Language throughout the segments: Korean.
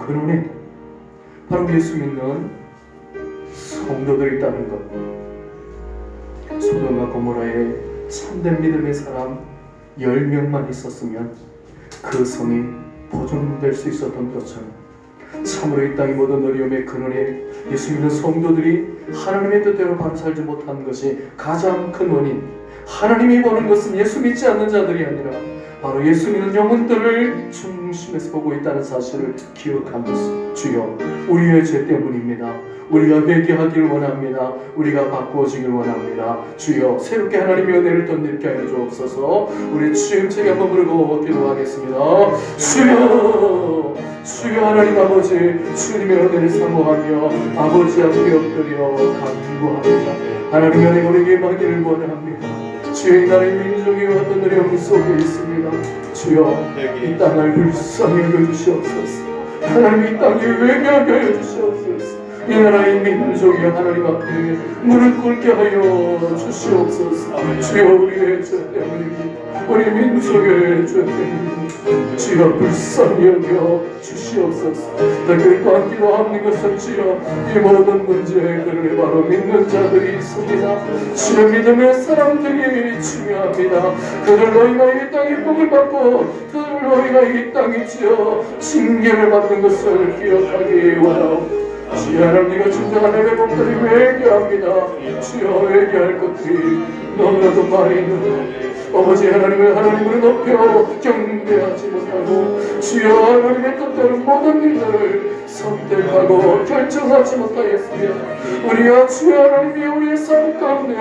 근원이 바로 예수 믿는 성도들이 있다는 것. 소돔과 고모라에 참된 믿음의 사람 10명만 있었으면 그 성이 보존될 수 있었던 것처럼, 참으로 이 땅의 모든 어려움의 근원에 예수 믿는 성도들이 하나님의 뜻대로 바로 살지 못한 것이 가장 큰 원인, 하나님이 보는 것은 예수 믿지 않는 자들이 아니라 바로 예수 믿는 영혼들을 중심에서 보고 있다는 사실을 기억하면서, 주여, 우리의 죄 때문입니다. 우리가 회개하기를 원합니다. 우리가 바꾸어지길 원합니다. 주여, 새롭게 하나님의 은혜를 덧입게 하여 주옵소서. 우리 주임책에 한번 부르고 기도하겠습니다. 주여, 주여 하나님 아버지, 주님의 은혜를 사모하며 아버지 앞에 엎드려 간구합니다. 하나님의 은혜가 우리에게 임하기를 원합니다. 주여, 이 나라의 민족이 어떤 어려움 속에 있습니다. 주여, 이 땅을 불쌍히 여겨주시옵소서. 하나님, 이 땅에 회개하게 하여 주시옵소서. 이 나라의 민족이 하나님 앞에 무릎 꿇게 하여 주시옵소서. 주여, 우리의 죄 때문입니다. 우리 민족의 죄 때문입니다. 주여, 불쌍히 여겨 주시옵소서. 댓글 또한 기도하는 것은 주여, 이 모든 문제들을 바로 믿는 자들이 있습니다. 주여, 믿음의 사람들이 중요합니다. 그들로 인하여 이 땅이 복을 받고, 그들로 인하여 이 땅이 주여 징계를 받는 것을 기억하기 원하옵니다. 주여, 하나님과 진정한 회복들이 회개합니다. 주여, 회개할 것들이 너무나도 많이 있는데 아버지 하나님을 하나님으로 높여 경배하지 못하고, 주여, 하나님의 뜻대로 모든 일들을 선택하고 결정하지 못하였습니다. 우리가 주여 하나님이 우리의 삶 가운데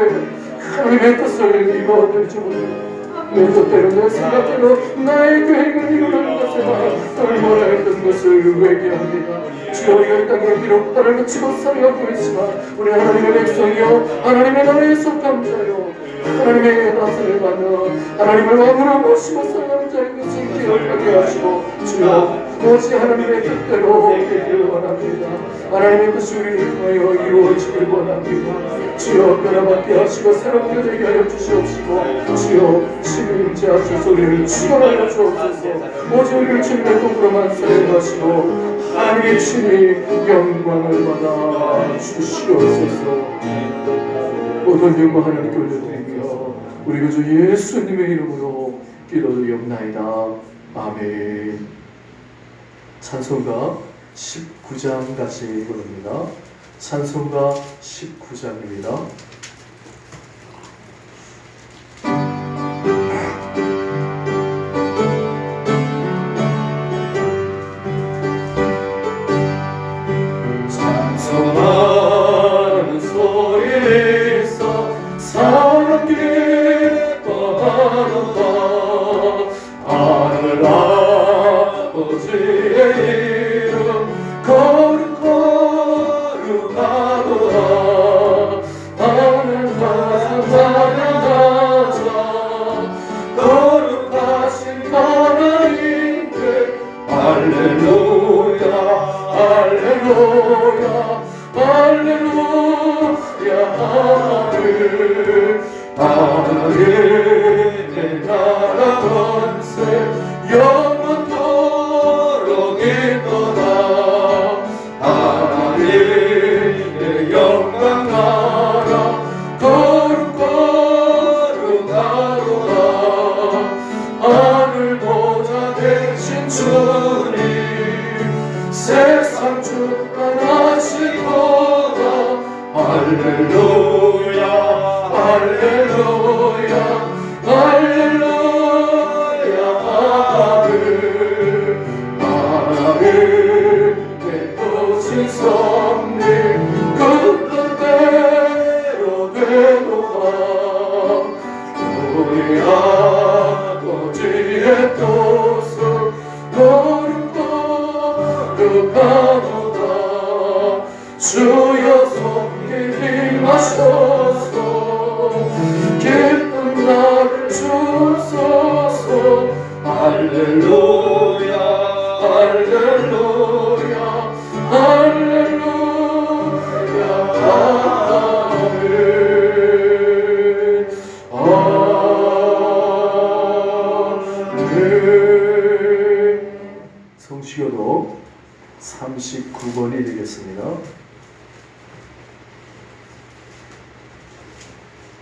하나님의 뜻을 이루어들지 못합니다. 내 뜻대로, 내 생각대로 나의 계획을 이루는 것에만 얼마나 했던 것을 회개합니다. 주여, 우리가 이 땅에 비록 나를 그치고 살아가고 있지만 우리 하나님의 백성이요, 하나님의 나라에 속한 자요, 하나님의 다스림을 받는 하나님을 왕으로 모시고 살아가는 자의 것을 기억하게 하시고, 주여, 오직 하나님의 뜻대로 되기를 원합니다. 하나님의 뜻이 우리를 통하여 이루어지길 원합니다. 주여, 변화받게 하시고 새롭게 되게 하여 주시옵시고, 주여, 주님 임재하셔서 우리를 축원하여 주옵소서. 오직 우리를 주님의 도구로만 사용하시고 하나님의 주님 영광을 받아 주시옵소서. 모든 영광 하나님께 올려드리며 우리 구주 예수님의 이름으로 기도드리옵나이다. 아멘. 찬송가 19장까지 부릅니다. 찬송가 19장입니다. 주여 손길 임하소서. 기쁜 나를 주소서. 할렐루야 할렐루야 할렐루야 아멘. 아멘. 성시교독 39번이 되겠습니다.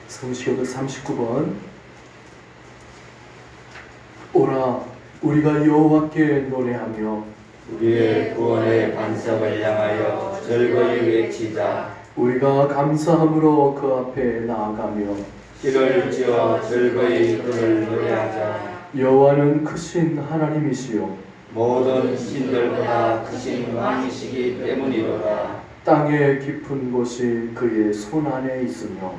성시교독 39번. 오라 우리가 여호와께 노래하며 우리의 구원의 반석을 향하여 즐거이 외치자. 우리가 감사함으로 그 앞에 나아가며 길을 지어 즐거이 그를 노래하자. 여호와는 크신 하나님이시요 모든 신들보다 크신 왕이시기 때문이로다. 땅의 깊은 곳이 그의 손 안에 있으며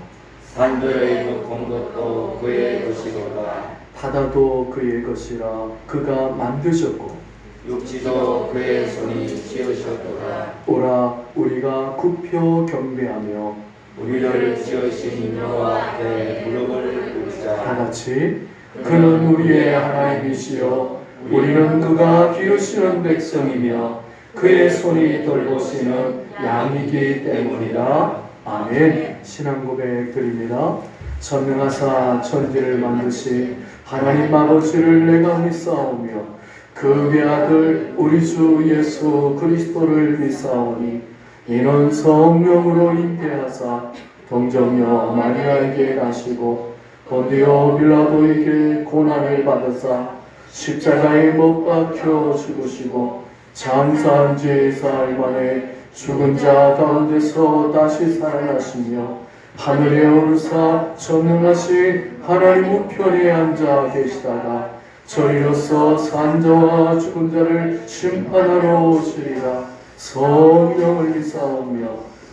산들의 높은 것도 그의 것이로다. 바다도 그의 것이라 그가 만드셨고 육지도 그의 손이 지으셨도다. 오라 우리가 굽혀 경배하며 우리를 지으신 여호와 앞에 무릎을 꿇자. 다같이 그는 우리의 하나님이시요 우리는 그가 기르시는 백성이며 그의 손이 돌보시는 양이기 때문이라. 아멘. 신앙 고백 드립니다. 전능하사 천지를 만드신 하나님 아버지를 내가 믿사오며 그 외아들 우리 주 예수 그리스도를 믿사오니 이는 성령으로 잉태하사 동정녀 마리아에게 나시고 본디오 빌라도에게 고난을 받으사 십자가에 못 박혀 죽으시고 장사한 지 사흘 만에 죽은 자 가운데서 다시 살아나시며 하늘에 오르사 전능하신 하나님 우편에 앉아 계시다가 저희로서 산자와 죽은 자를 심판하러 오시리라. 성령을 믿사오며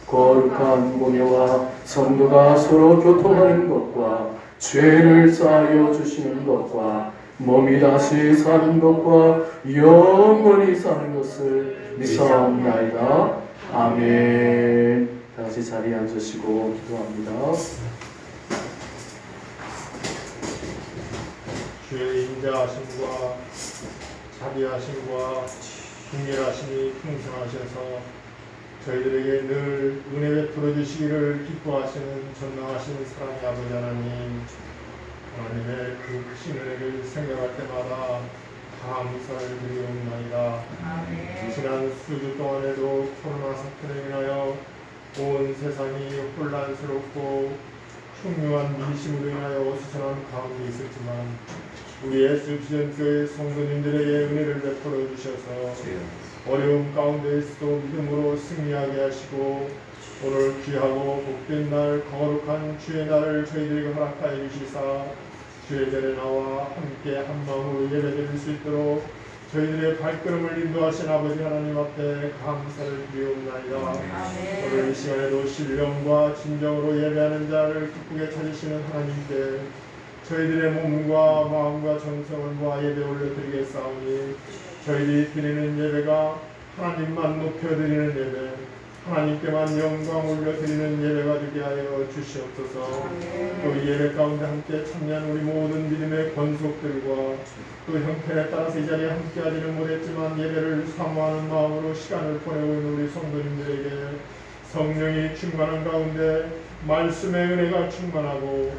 거룩한 공예와 성도가 서로 교통하는 것과 죄를 사하여 주시는 것과 몸이 다시 사는 것과 영원히 사는 것을 믿사옵나이다. 아멘. 다같이 자리에 앉으시고 기도합니다. 주의 인자하심과 자비하심과 긍휼하심이 풍성하셔서 저희들에게 늘 은혜 베풀어 주시기를 기뻐하시는 전능하신 사랑의 아버지 하나님, 하나님의 그 크신 은혜를 생각할 때마다 감사를 드리옵나이다. 지난 수주 동안에도 코로나 사태로 인하여 온 세상이 혼란스럽고 흉흉한 민심으로 인하여 어수선한 가운데 있었지만 우리 예수비전교회 성도님들에게 은혜를 베풀어 주셔서 어려움 가운데에서도 믿음으로 승리하게 하시고 오늘 귀하고 복된 날 거룩한 주의 날을 저희들에게 허락하여 주시사 주의 전에 나와 함께 한 마음으로 예배드릴 수 있도록 저희들의 발걸음을 인도하신 아버지 하나님 앞에 감사를 드리옵나이다. 오늘 이 시간에도 신령과 진정으로 예배하는 자를 기쁘게 찾으시는 하나님께 저희들의 몸과 마음과 정성을 모아 예배 올려드리겠사오니 저희들이 드리는 예배가 하나님만 높여드리는 예배, 하나님께만 영광 올려드리는 예배가 되게 하여 주시옵소서. 또 이 예배 가운데 함께 참여한 우리 모든 믿음의 권속들과 또 형편에 따라서 이 자리에 함께 하지는 못했지만 예배를 사모하는 마음으로 시간을 보내고 있는 우리 성도님들에게 성령이 충만한 가운데 말씀의 은혜가 충만하고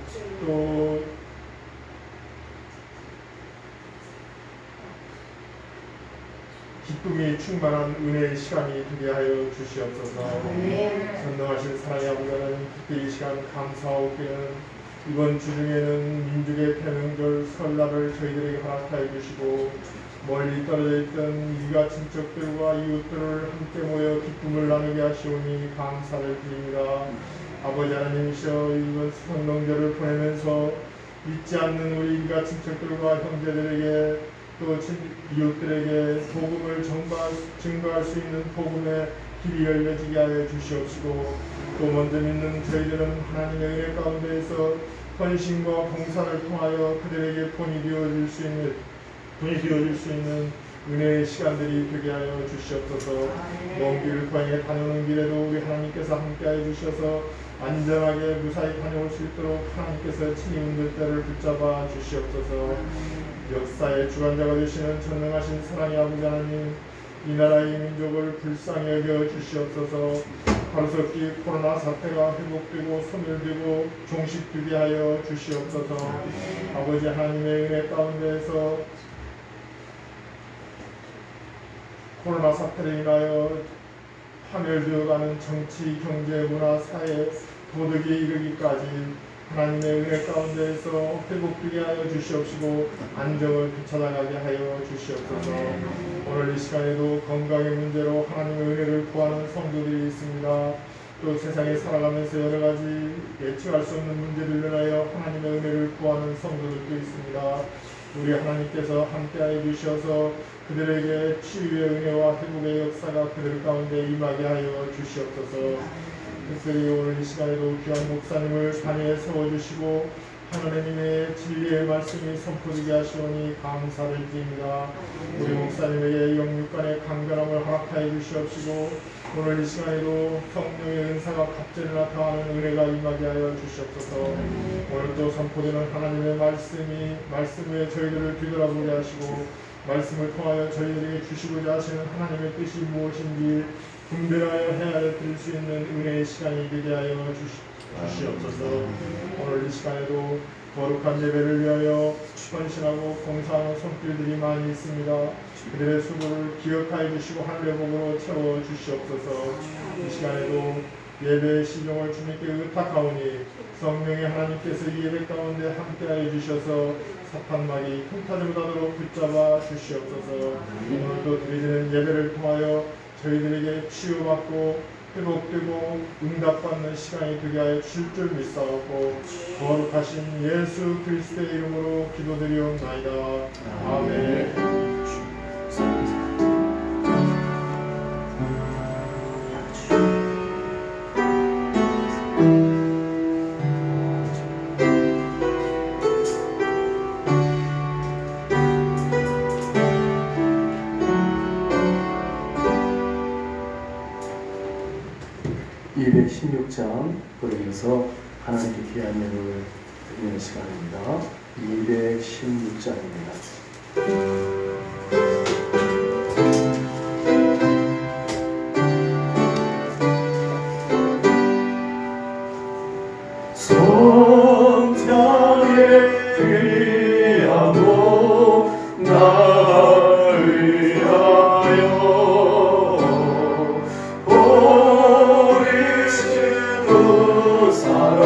또 기쁨이 충만한 은혜의 시간이 되게 하여 주시옵소서. 전능하신 사랑의 아버지 하나님, 특히 이 시간 감사하옵기는 이번 주 중에는 민족의 대명절 설날을 저희들에게 허락하여 주시고 멀리 떨어져 있던 이가 친척들과 이웃들을 함께 모여 기쁨을 나누게 하시오니 감사를 드립니다. 아버지 하나님이시여, 이번 수성명절을 보내면서 잊지 않는 우리 이가 친척들과 형제들에게 또 이웃들에게 복음을 증거할 수 있는 복음의 길이 열려지게 하여 주시옵시고 또 먼저 믿는 저희들은 하나님의 은혜 가운데에서 헌신과 봉사를 통하여 그들에게 본이 되어줄 수 있는 은혜의 시간들이 되게 하여 주시옵소서. 먼 길 광야에 다녀오는 길에도 우리 하나님께서 함께하여 주셔서 안전하게 무사히 다녀올 수 있도록 하나님께서 친히 운전대를 붙잡아 주시옵소서. 역사의 주관자가 되시는 전능하신 사랑의 아버지 하나님, 이 나라의 민족을 불쌍히 여겨 주시옵소서. 하루속히 코로나 사태가 회복되고 소멸되고 종식되게 하여 주시옵소서. 아버지 하나님의 은혜 가운데에서 코로나 사태로 인하여 파멸되어가는 정치, 경제, 문화, 사회, 도덕에 이르기까지 하나님의 은혜 가운데에서 회복되게 하여 주시옵시고 안정을 되찾아가게 하여 주시옵소서. 오늘 이 시간에도 건강의 문제로 하나님의 은혜를 구하는 성도들이 있습니다. 또 세상에 살아가면서 여러 가지 예측할 수 없는 문제들을 위하여 하나님의 은혜를 구하는 성도들도 있습니다. 우리 하나님께서 함께하여 주셔서 그들에게 치유의 은혜와 회복의 역사가 그들 가운데 임하게 하여 주시옵소서. 특별히 오늘 이 시간에도 귀한 목사님을 단위에 세워주시고 하나님의 진리의 말씀이 선포되게 하시오니 감사를 드립니다. 우리 목사님에게 영육간의 강건함을 허락하여 주시옵시고 오늘 이 시간에도 성령의 은사가 갑자기 나타나는 은혜가 임하게 하여 주시옵소서. 오늘 또 선포되는 하나님의 말씀 위에 저희들을 뒤돌아보게 하시고 말씀을 통하여 저희들에게 주시고자 하시는 하나님의 뜻이 무엇인지 분별하여 헤아려 드릴 수 있는 은혜의 시간이 되게 하여 주시옵소서. 오늘 이 시간에도 거룩한 예배를 위하여 헌신하고 봉사하는 손길들이 많이 있습니다. 그들의 수고를 기억하여 주시고 하늘의 복으로 채워 주시옵소서. 이 시간에도 예배의 시종을 주님께 의탁하오니 성령의 하나님께서 이 예배 가운데 함께하여 주셔서 사탄마귀 흉타지 못하도록 붙잡아 주시옵소서. 오늘도 드리는 예배를 통하여 저희들에게 치유받고 회복되고 응답받는 시간이 되게 하여 주실 줄 믿사옵고 거룩하신 예수 그리스도의 이름으로 기도드리옵나이다. 아멘. 216장 그러면서 하나님께 귀한 예물을 드리는 시간입니다. 216장입니다. 성장에 귀하고 나를 위하여 그 사랑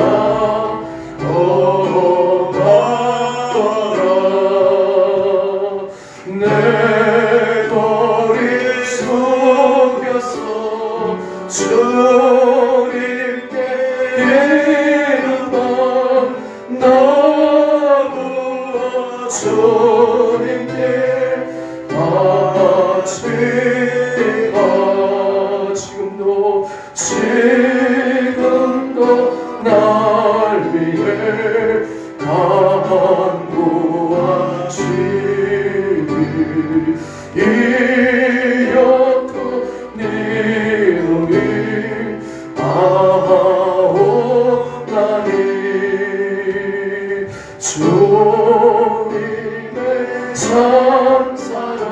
어마어마하라. 내 머리 숙여서 주님께 기도만 나부어 주님께 바치라. 지금도 날 위해 간구하시니 이렇고 믿음이 아오나니 주님의 찬사라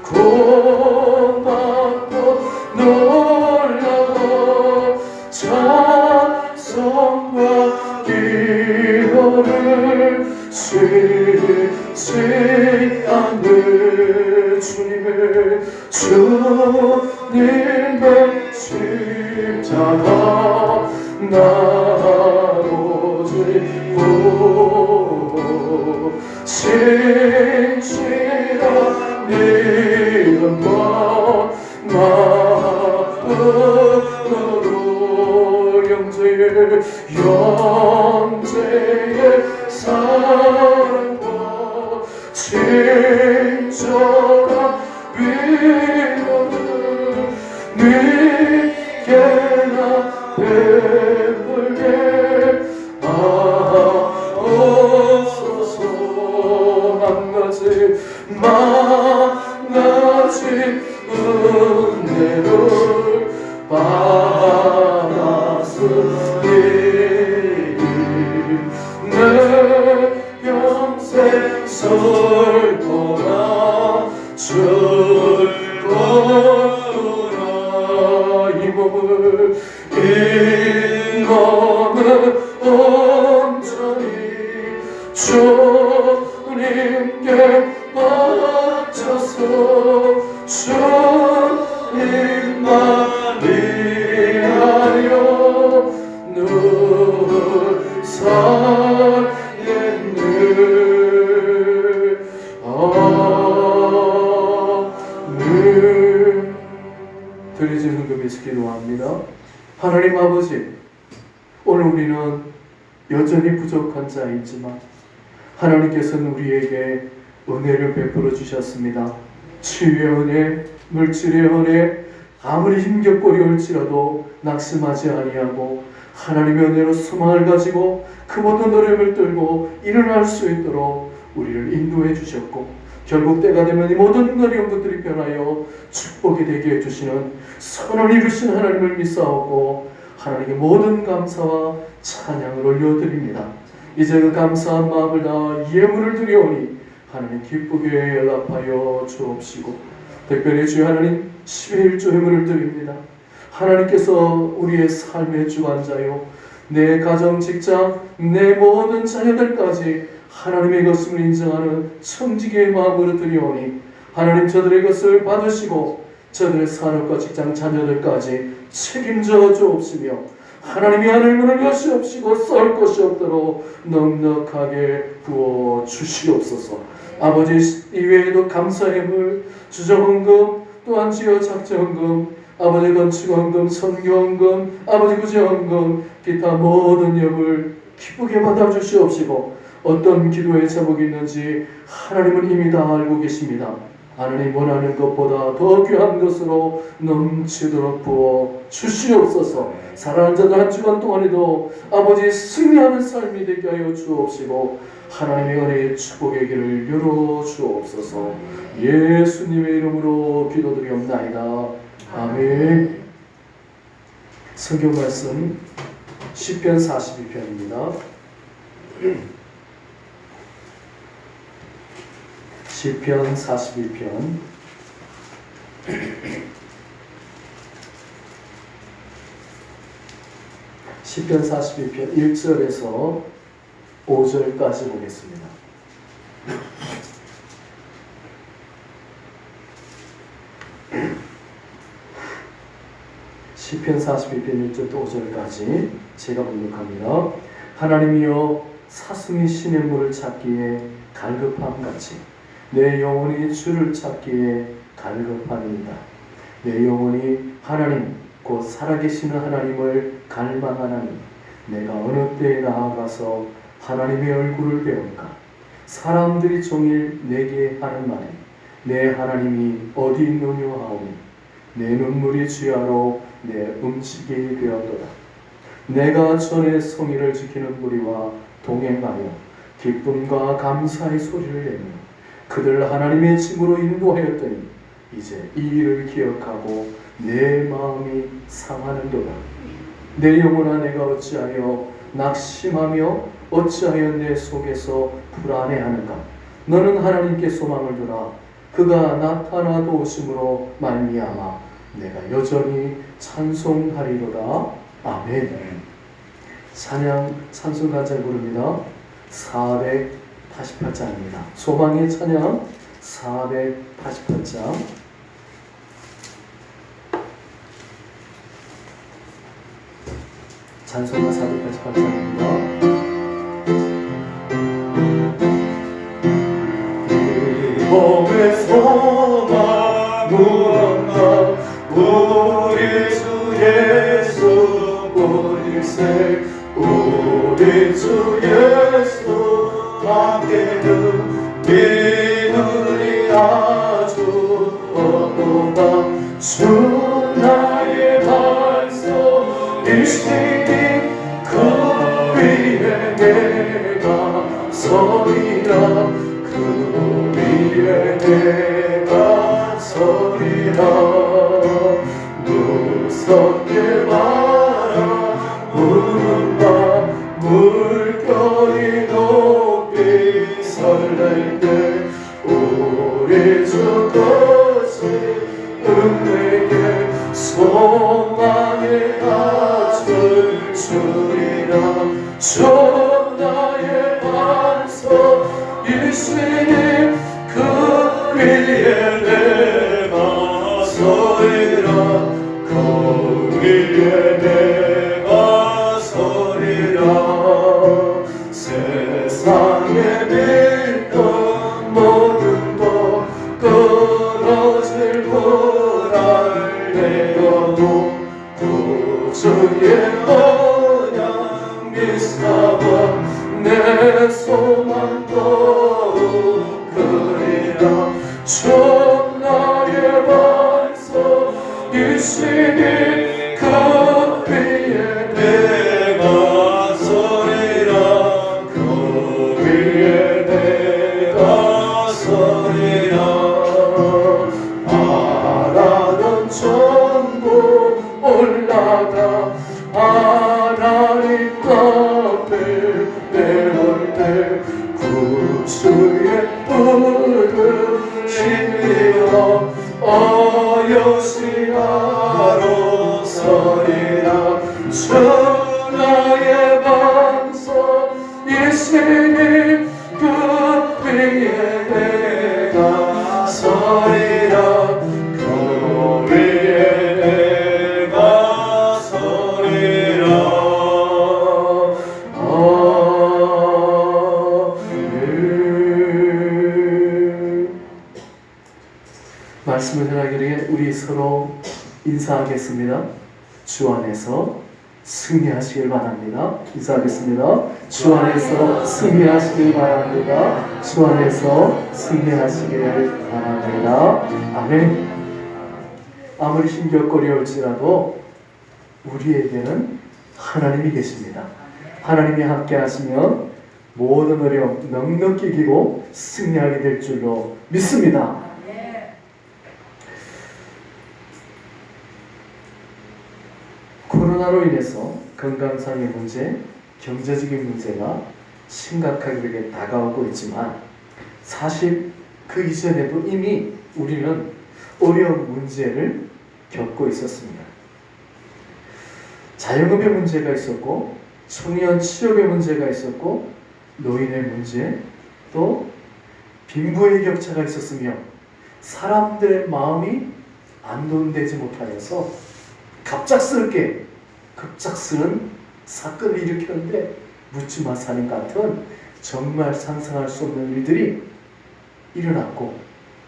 고맙고 놀라워 찬송과 기도를 쉬지 않는 주님의 십자가 나로 지고 진실한 믿음과 마음으로 영제의 사랑과 진정한 위로를 네게나 베풀게 하옵소서. 만나지 은혜를 받았으니 내 평생 설 거라 줄 거라. 드려진 헌금에서 기도합니다. 하나님 아버지, 오늘 우리는 여전히 부족한 자이지만 하나님께서는 우리에게 은혜를 베풀어 주셨습니다. 치유의 은혜, 물질의 은혜, 아무리 힘겹고 어려울지라도 낙심하지 아니하고 하나님의 은혜로 소망을 가지고 그 모든 어려움을 떨고 일어날 수 있도록 우리를 인도해 주셨고, 결국 때가 되면 이 모든 어려운 것들이 변하여 축복이 되게 해주시는 선을 이루신 하나님을 믿사오고 하나님께 모든 감사와 찬양을 올려드립니다. 이제 그 감사한 마음을 다하 예물을 드려오니 하나님 기쁘게 연락하여 주옵시고, 특별히 주의 하나님 11조 예물을 드립니다. 하나님께서 우리의 삶의 주관자요, 내 가정, 직장, 내 모든 자녀들까지 하나님의 것임을 인정하는 청지기의 마음으로 드려오니 하나님 저들의 것을 받으시고 저들의 산업과 직장 자녀들까지 책임져 주옵시며 하나님이 하늘문을 여시옵시고 썰 것이 없도록 넉넉하게 부어 주시옵소서. 아버지, 이외에도 감사예물, 주정헌금, 또한 지어 작정헌금, 아버지 건축헌금, 선교헌금, 아버지 구제헌금, 기타 모든 예물 기쁘게 받아주시옵시고, 어떤 기도의 제목이 있는지 하나님은 이미 다 알고 계십니다. 하나님 원하는 것보다 더 귀한 것으로 넘치도록 부어 주시옵소서. 사랑하는 자들 한 주간 동안에도 아버지 승리하는 삶이 되게 하여 주옵시고 하나님의 은혜의 축복의 길을 열어 주옵소서. 예수님의 이름으로 기도드리옵나이다. 아멘. 성경 말씀 시편 42편입니다. 시편 42편 시편 42편 1절에서 5절까지 보겠습니다. 시편 42편 1절부터 5절까지 제가 번역합니다. 하나님이여, 사슴이 신의 물을 찾기에 갈급함같이 내 영혼이 주를 찾기에 갈급하니이다. 내 영혼이 하나님 곧 살아계시는 하나님을 갈망하나니 내가 어느 때에 나아가서 하나님의 얼굴을 배울까? 사람들이 종일 내게 하는 말이 내 하나님이 어디 있느냐 하오니 내 눈물이 주야로 내 음식이 되었도다. 내가 전에 성의를 지키는 무리와 동행하여 기쁨과 감사의 소리를 내며 그들 하나님의 집으로 인도하였더니 이제 이 일을 기억하고 내 마음이 상하는도다. 내 영혼아, 내가 어찌하여 낙심하며 어찌하여 내 속에서 불안해하는가? 너는 하나님께 소망을 두라. 그가 나타나 도우심으로 말미암아 내가 여전히 찬송하리로다. 아멘. 찬양 찬송가잘 부릅니다. 488장입니다. 소망의 찬양 488장. 찬송가 488장입니다. 몸의 소망 무언가 우리 주 예수 우리세 우리 주 예수 함께는 믿으리 아주 어떠다. 주 나의 반석이시니 그 위에 내가 서리라. 그 위에 내가 서리라. 무섭게 바라보는 밤 물결이 높이 설렐 때 우리 주 것이 은혜의 소망의 가슴 주리라. 주 나의 반석 이시니 그 위에 내가 서리라. 그 위에 내가 서리라. 세상에 믿던 모든 것 끊어질 걸 되어도 구주의 언약 믿사와 내 소망도 그리라. 천하의 반석이시니 그 위에 내가 서리라. 그 위에 내가 서리라. 아라는 전부 올라가 하나님 앞에 내올 때 구주의 뿔을 지니어 어여시하러 서리라. 천하의 반석 예수님 그 위에 내가 서리라. 그 위에 내가 서리라. 말씀을 전하기에 우리 서로 인사하겠습니다. 주 안에서 승리하시길 바랍니다. 인사하겠습니다. 주 안에서 승리하시길 바랍니다. 주 안에서 승리하시길 바랍니다. 아멘. 아무리 힘겹고 어려울지라도 우리에게는 하나님이 계십니다. 하나님이 함께 하시면 모든 어려움 넉넉히 이기고 승리하게 될 줄로 믿습니다. 코로나로 인해서 건강상의 문제, 경제적인 문제가 심각하게 다가오고 있지만 사실 그 이전에도 이미 우리는 어려운 문제를 겪고 있었습니다. 자영업의 문제가 있었고, 청년 취업의 문제가 있었고, 노인의 문제, 또 빈부의 격차가 있었으며 사람들의 마음이 안돈되지 못하여서 급작스런 사건을 일으켰는데 묻지마 살인 같은 정말 상상할 수 없는 일들이 일어났고,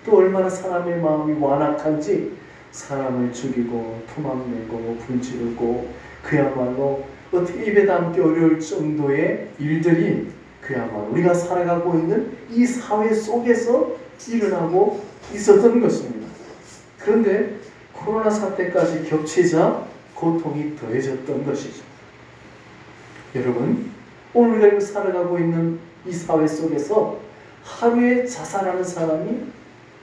또 얼마나 사람의 마음이 완악한지 사람을 죽이고 토막내고 불지르고 그야말로 어떻게 입에 담기 어려울 정도의 일들이 그야말로 우리가 살아가고 있는 이 사회 속에서 일어나고 있었던 것입니다. 그런데 코로나 사태까지 겹치자 고통이 더해졌던 것이죠. 여러분, 오늘 우리가 살아가고 있는 이 사회 속에서 하루에 자살하는 사람이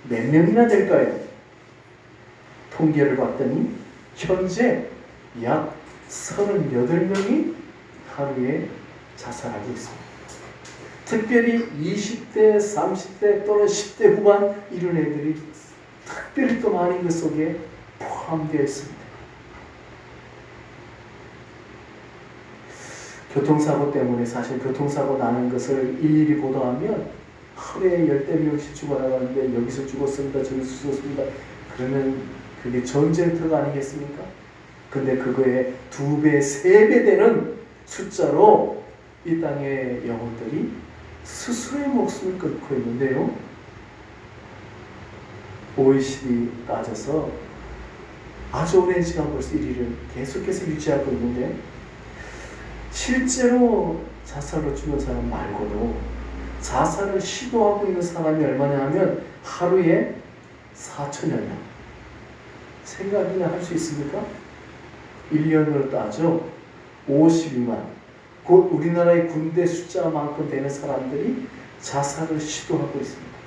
몇 명이나 될까요? 통계를 봤더니 현재 약 38명이 하루에 자살하고 있습니다. 특별히 20대, 30대 또는 10대 후반 이런 애들이 특별히 또 많이 그 속에 포함되어 있습니다. 교통사고 때문에 사실 교통사고 나는 것을 일일이 보도하면 하루에 10대명씩 죽어나가는데 여기서 죽었습니다, 저기서 죽었습니다. 그러면 그게 전쟁터가 아니겠습니까? 근데 그거에 2배, 3배 되는 숫자로 이 땅의 영혼들이 스스로의 목숨을 끊고 있는데요. OECD 따져서 아주 오랜 시간 벌써 1위를 계속해서 유지하고 있는데, 실제로 자살로 죽은 사람 말고도 자살을 시도하고 있는 사람이 얼마냐 하면 하루에 4천여 명. 생각이나 할 수 있습니까? 1년으로 따져 52만, 곧 우리나라의 군대 숫자만큼 되는 사람들이 자살을 시도하고 있습니다.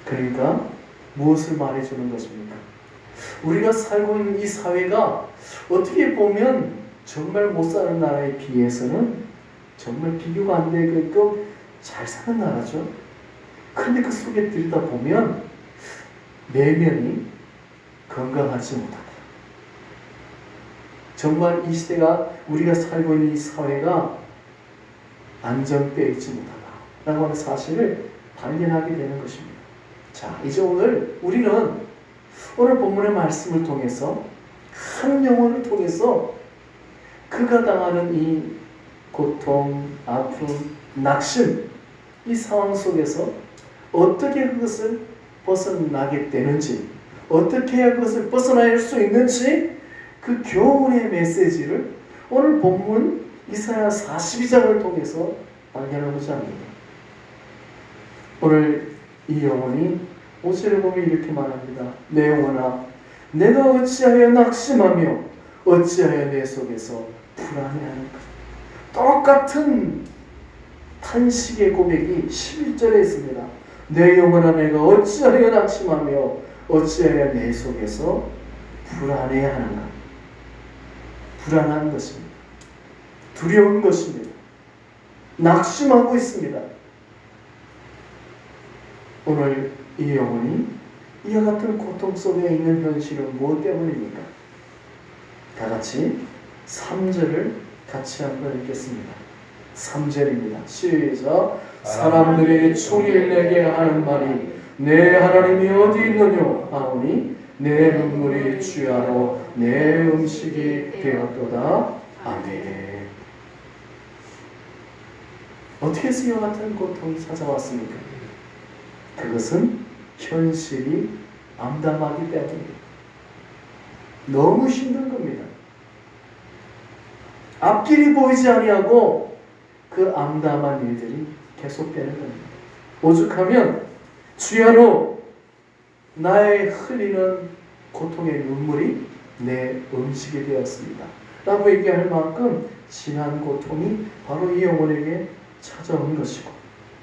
그러니까 무엇을 말해주는 것입니까? 우리가 살고 있는 이 사회가 어떻게 보면 정말 못 사는 나라에 비해서는 정말 비교가 안 되게끔 잘 사는 나라죠. 그런데 그 속에 들여다보면 내면이 건강하지 못하다. 정말 이 시대가 우리가 살고 있는 이 사회가 안정되어 있지 못하다라고 하는 사실을 발견하게 되는 것입니다. 자, 이제 우리는 오늘 본문의 말씀을 통해서 한 영혼을 통해서 그가 당하는 이 고통, 아픔, 낙심, 이 상황 속에서 어떻게 그것을 벗어나게 되는지, 어떻게 해야 그것을 벗어날 수 있는지 그 교훈의 메시지를 오늘 본문 이사야 42장을 통해서 발견하고자 합니다. 오늘 이 영혼이 5절에 보면 이렇게 말합니다. 내 영혼아, 내가 어찌하여 낙심하며 어찌하여 내 속에서 불안해하는가. 똑같은 탄식의 고백이 11절에 있습니다. 내 영혼아, 내가 어찌하여 낙심하며 어찌하여 내 속에서 불안해하는가. 불안한 것입니다. 두려운 것입니다. 낙심하고 있습니다. 오늘 이 영혼이 이와 같은 고통 속에 있는 현실은 무엇 때문입니까? 다 같이 3절을 같이 한번 읽겠습니다. 3절입니다. 시작. 사람들이 종일 내게 하는 말이 내 하나님이 어디 있느냐 하오니 내 눈물이 주야로 내 음식이 되었도다. 아멘. 어떻게 해서 이와 같은 고통이 찾아왔습니까? 그것은 현실이 암담하기 때문입니다. 너무 힘든 겁니다. 앞길이 보이지 아니하고 그 암담한 일들이 계속되는 겁니다. 오죽하면 주야로 나의 흘리는 고통의 눈물이 내 음식이 되었습니다 라고 얘기할 만큼 진한 고통이 바로 이 영혼에게 찾아온 것이고,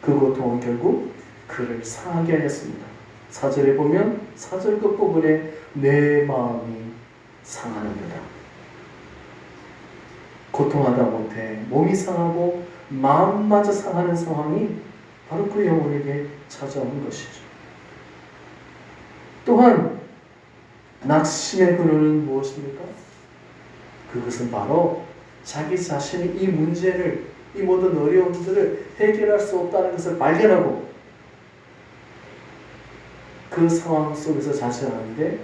그 고통은 결국 그를 상하게 하였습니다. 4절에 보면 4절 끝부분에 내 마음이 상하는도다. 고통하다 못해 몸이 상하고 마음마저 상하는 상황이 바로 그 영혼에게 찾아온 것이죠. 또한 낙심의 근원은 무엇입니까? 그것은 바로 자기 자신이 이 문제를, 이 모든 어려움들을 해결할 수 없다는 것을 발견하고 그 상황 속에서 자신하는데,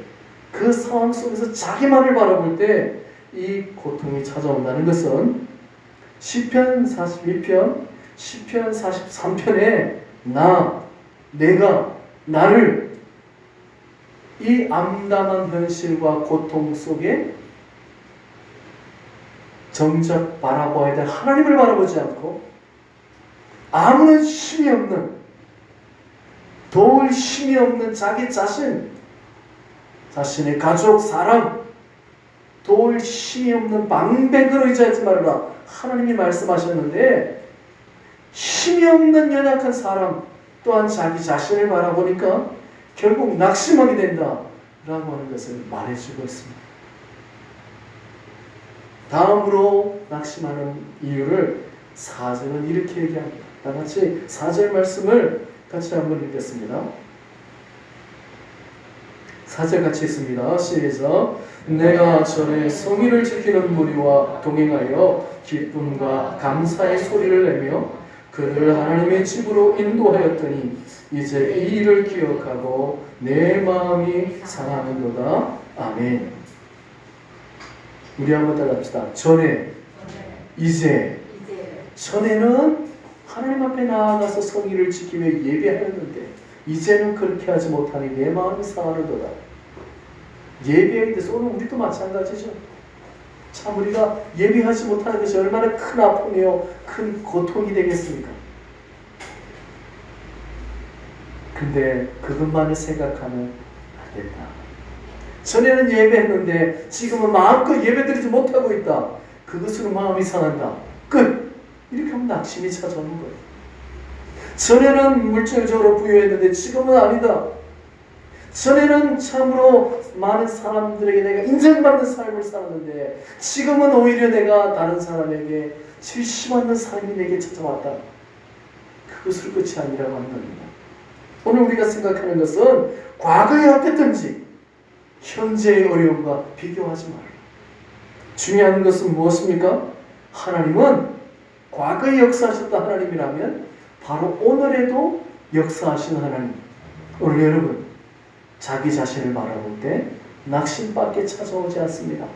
그 상황 속에서 자기만을 바라볼 때 이 고통이 찾아온다는 것은 시편 42편, 시편 43편에 내가, 나를 이 암담한 현실과 고통 속에 정작 바라봐야 될 하나님을 바라보지 않고 아무런 힘이 없는, 도울 힘이 없는 자기 자신, 자신의 가족, 사람, 도울 힘이 없는 방백을 의지하지 말라 하나님이 말씀하셨는데, 힘이 없는 연약한 사람 또한 자기 자신을 바라보니까 결국 낙심하게 된다 라고 하는 것을 말해주고 있습니다. 다음으로 낙심하는 이유를 4절은 이렇게 얘기합니다. 다 같이 4절 말씀을 같이 한번 읽겠습니다. 4절 같이 있습니다. 시작. 내가 전에 성의를 지키는 무리와 동행하여 기쁨과 감사의 소리를 내며 그를 하나님의 집으로 인도하였더니 이제 이 일을 기억하고 내 마음이 상하는도다. 아멘. 우리 한번 따라합시다. 전에, 이제. 전에는 하나님 앞에 나아가서 성의를 지키며 예배하였는데 이제는 그렇게 하지 못하니 내 마음이 상하는도다. 예배에 대해서 오늘 우리도 마찬가지죠. 참 우리가 예배하지 못하는 것이 얼마나 큰 아픔이요, 큰 고통이 되겠습니까? 근데 그것만을 생각하면 안 된다. 전에는 예배했는데 지금은 마음껏 예배드리지 못하고 있다. 그것으로 마음이 상한다. 끝! 이렇게 하면 낙심이 찾아오는 거예요. 전에는 물질적으로 부유했는데 지금은 아니다. 전에는 참으로 많은 사람들에게 내가 인정받는 삶을 살았는데 지금은 오히려 내가 다른 사람에게 질심없는 삶이 내게 찾아왔다. 그것을 끝이 아니라고 하는 겁니다. 오늘 우리가 생각하는 것은 과거에 어땠든지 현재의 어려움과 비교하지 말라. 중요한 것은 무엇입니까? 하나님은 과거에 역사하셨던 하나님이라면 바로 오늘에도 역사하시는 하나님. 오늘 여러분 자기 자신을 바라볼 때 낙심밖에 찾아오지 않습니다.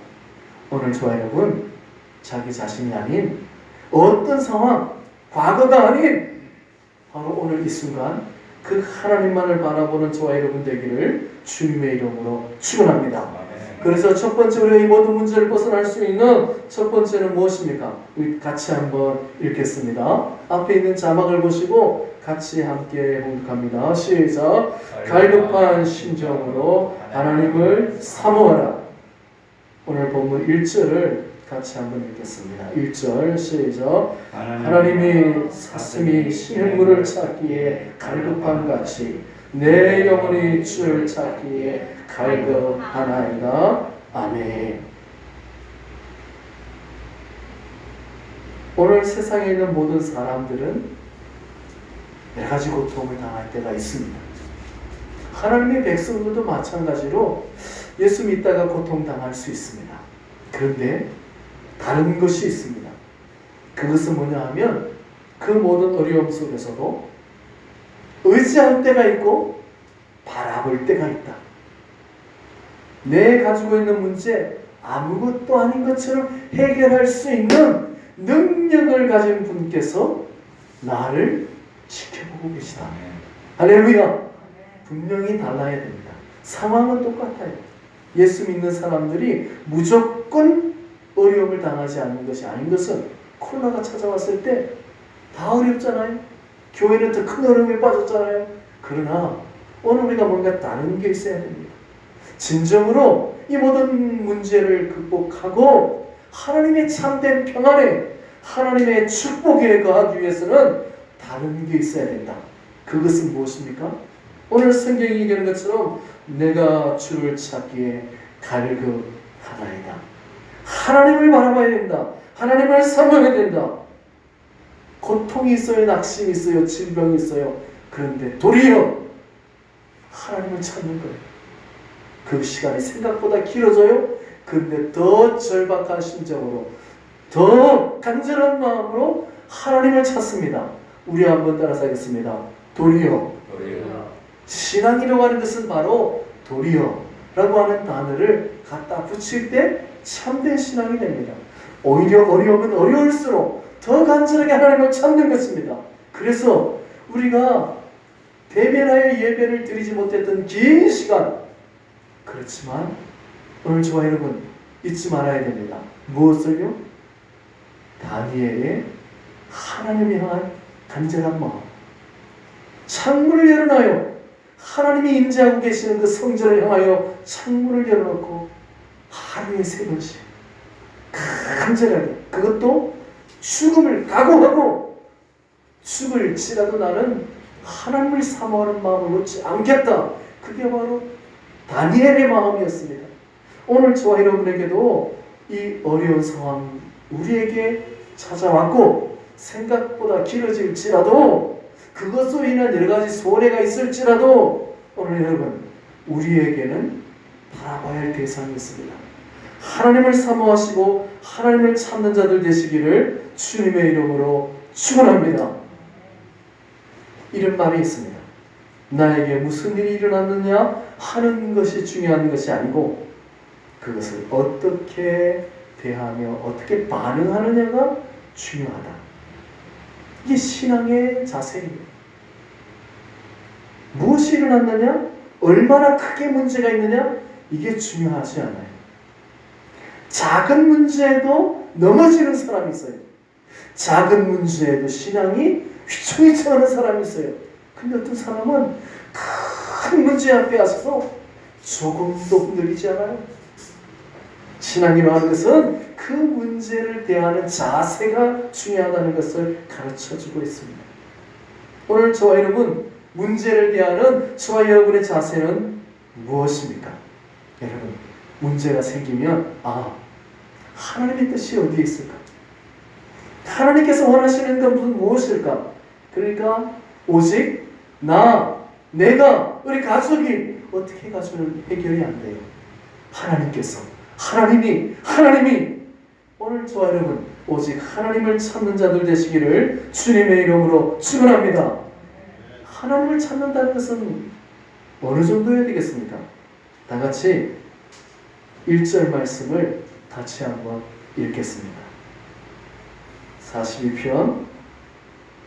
오늘 저와 여러분 자기 자신이 아닌 어떤 상황, 과거가 아닌 바로 오늘 이 순간 그 하나님만을 바라보는 저와 여러분 되기를 주님의 이름으로 축원합니다. 그래서 첫 번째 우리가 이 모든 문제를 벗어날 수 있는 첫 번째는 무엇입니까? 우리 같이 한번 읽겠습니다. 앞에 있는 자막을 보시고 같이 함께 봉독합니다. 시작. 갈급한 심정으로 하나님을 사모하라. 오늘 본문 1절을 같이 한번 읽겠습니다. 1절 시작. 하나님이 사슴이 시냇물을 찾기에 갈급한 같이 내 영혼이 주를 찾기에 갈급하나이다. 아멘. 오늘 세상에 있는 모든 사람들은 여러 가지 고통을 당할 때가 있습니다. 하나님의 백성들도 마찬가지로 예수 믿다가 고통당할 수 있습니다. 그런데 다른 것이 있습니다. 그것은 뭐냐 하면 그 모든 어려움 속에서도 의지할 때가 있고 바라볼 때가 있다. 내 가지고 있는 문제 아무것도 아닌 것처럼 해결할 수 있는 능력을 가진 분께서 나를 지켜보고 계시다. 할렐루야. 분명히 달라야 됩니다. 상황은 똑같아요. 예수 믿는 사람들이 무조건 어려움을 당하지 않는 것이 아닌 것은 코로나가 찾아왔을 때 다 어렵잖아요. 교회는 더 큰 어려움에 빠졌잖아요. 그러나 오늘 우리가 뭔가 다른 게 있어야 됩니다. 진정으로 이 모든 문제를 극복하고 하나님의 참된 평안에 하나님의 축복에 거하기 위해서는 다른 게 있어야 된다. 그것은 무엇입니까? 오늘 성경이 얘기하는 것처럼 내가 주를 찾기에 갈급하나이다. 하나님을 바라봐야 된다. 하나님을 사모해야 된다. 고통이 있어요. 낙심이 있어요. 질병이 있어요. 그런데 도리어 하나님을 찾는 거예요. 그 시간이 생각보다 길어져요. 그런데 더 절박한 심정으로 더 간절한 마음으로 하나님을 찾습니다. 우리 한번 따라서 하겠습니다. 도리어. 신앙이라고 하는 것은 바로 도리어라고 하는 단어를 갖다 붙일 때 참된 신앙이 됩니다. 오히려 어려우면 어려울수록 더 간절하게 하나님을 찾는 것입니다. 그래서 우리가 대면하여 예배를 드리지 못했던 긴 시간, 그렇지만 오늘 저와 여러분 잊지 말아야 됩니다. 무엇을요? 다니엘의 하나님을 향한 간절한 마음. 창문을 열어놔요. 하나님이 임재하고 계시는 그 성전을 향하여 창문을 열어놓고 하루에 3번씩 간절하게, 그것도 죽음을 각오하고 죽을지라도 나는 하나님을 사모하는 마음을 놓지 않겠다. 그게 바로 다니엘의 마음이었습니다. 오늘 저와 여러분에게도 이 어려운 상황 우리에게 찾아왔고 생각보다 길어질지라도 그것으로 인한 여러 가지 손해가 있을지라도 오늘 여러분 우리에게는 바라봐야 할 대상이 있습니다. 하나님을 사모하시고 하나님을 찾는 자들 되시기를 주님의 이름으로 축원합니다. 이런 말이 있습니다. 나에게 무슨 일이 일어났느냐 하는 것이 중요한 것이 아니고 그것을 어떻게 대하며 어떻게 반응하느냐가 중요하다. 이게 신앙의 자세입니다. 무엇이 일어났느냐, 얼마나 크게 문제가 있느냐, 이게 중요하지 않아요. 작은 문제에도 넘어지는 사람이 있어요. 작은 문제에도 신앙이 휘청휘청하는 사람이 있어요. 근데 어떤 사람은 큰 문제 앞에 와서 조금도 흔들리지 않아요. 신앙이라고 하는 것은 그 문제를 대하는 자세가 중요하다는 것을 가르쳐주고 있습니다. 오늘 저와 여러분 문제를 대하는 저와 여러분의 자세는 무엇입니까? 여러분 문제가 생기면 하나님의 뜻이 어디에 있을까? 하나님께서 원하시는 건 무엇일까? 그러니까 오직 내가, 우리 가족이 어떻게 가지고는 해결이 안 돼요. 하나님이 오늘 저와 여러분 오직 하나님을 찾는 자들 되시기를 주님의 이름으로 축원합니다. 하나님을 찾는다는 것은 어느 정도여야 되겠습니까? 다 같이 1절 말씀을 같이 한번 읽겠습니다. 42편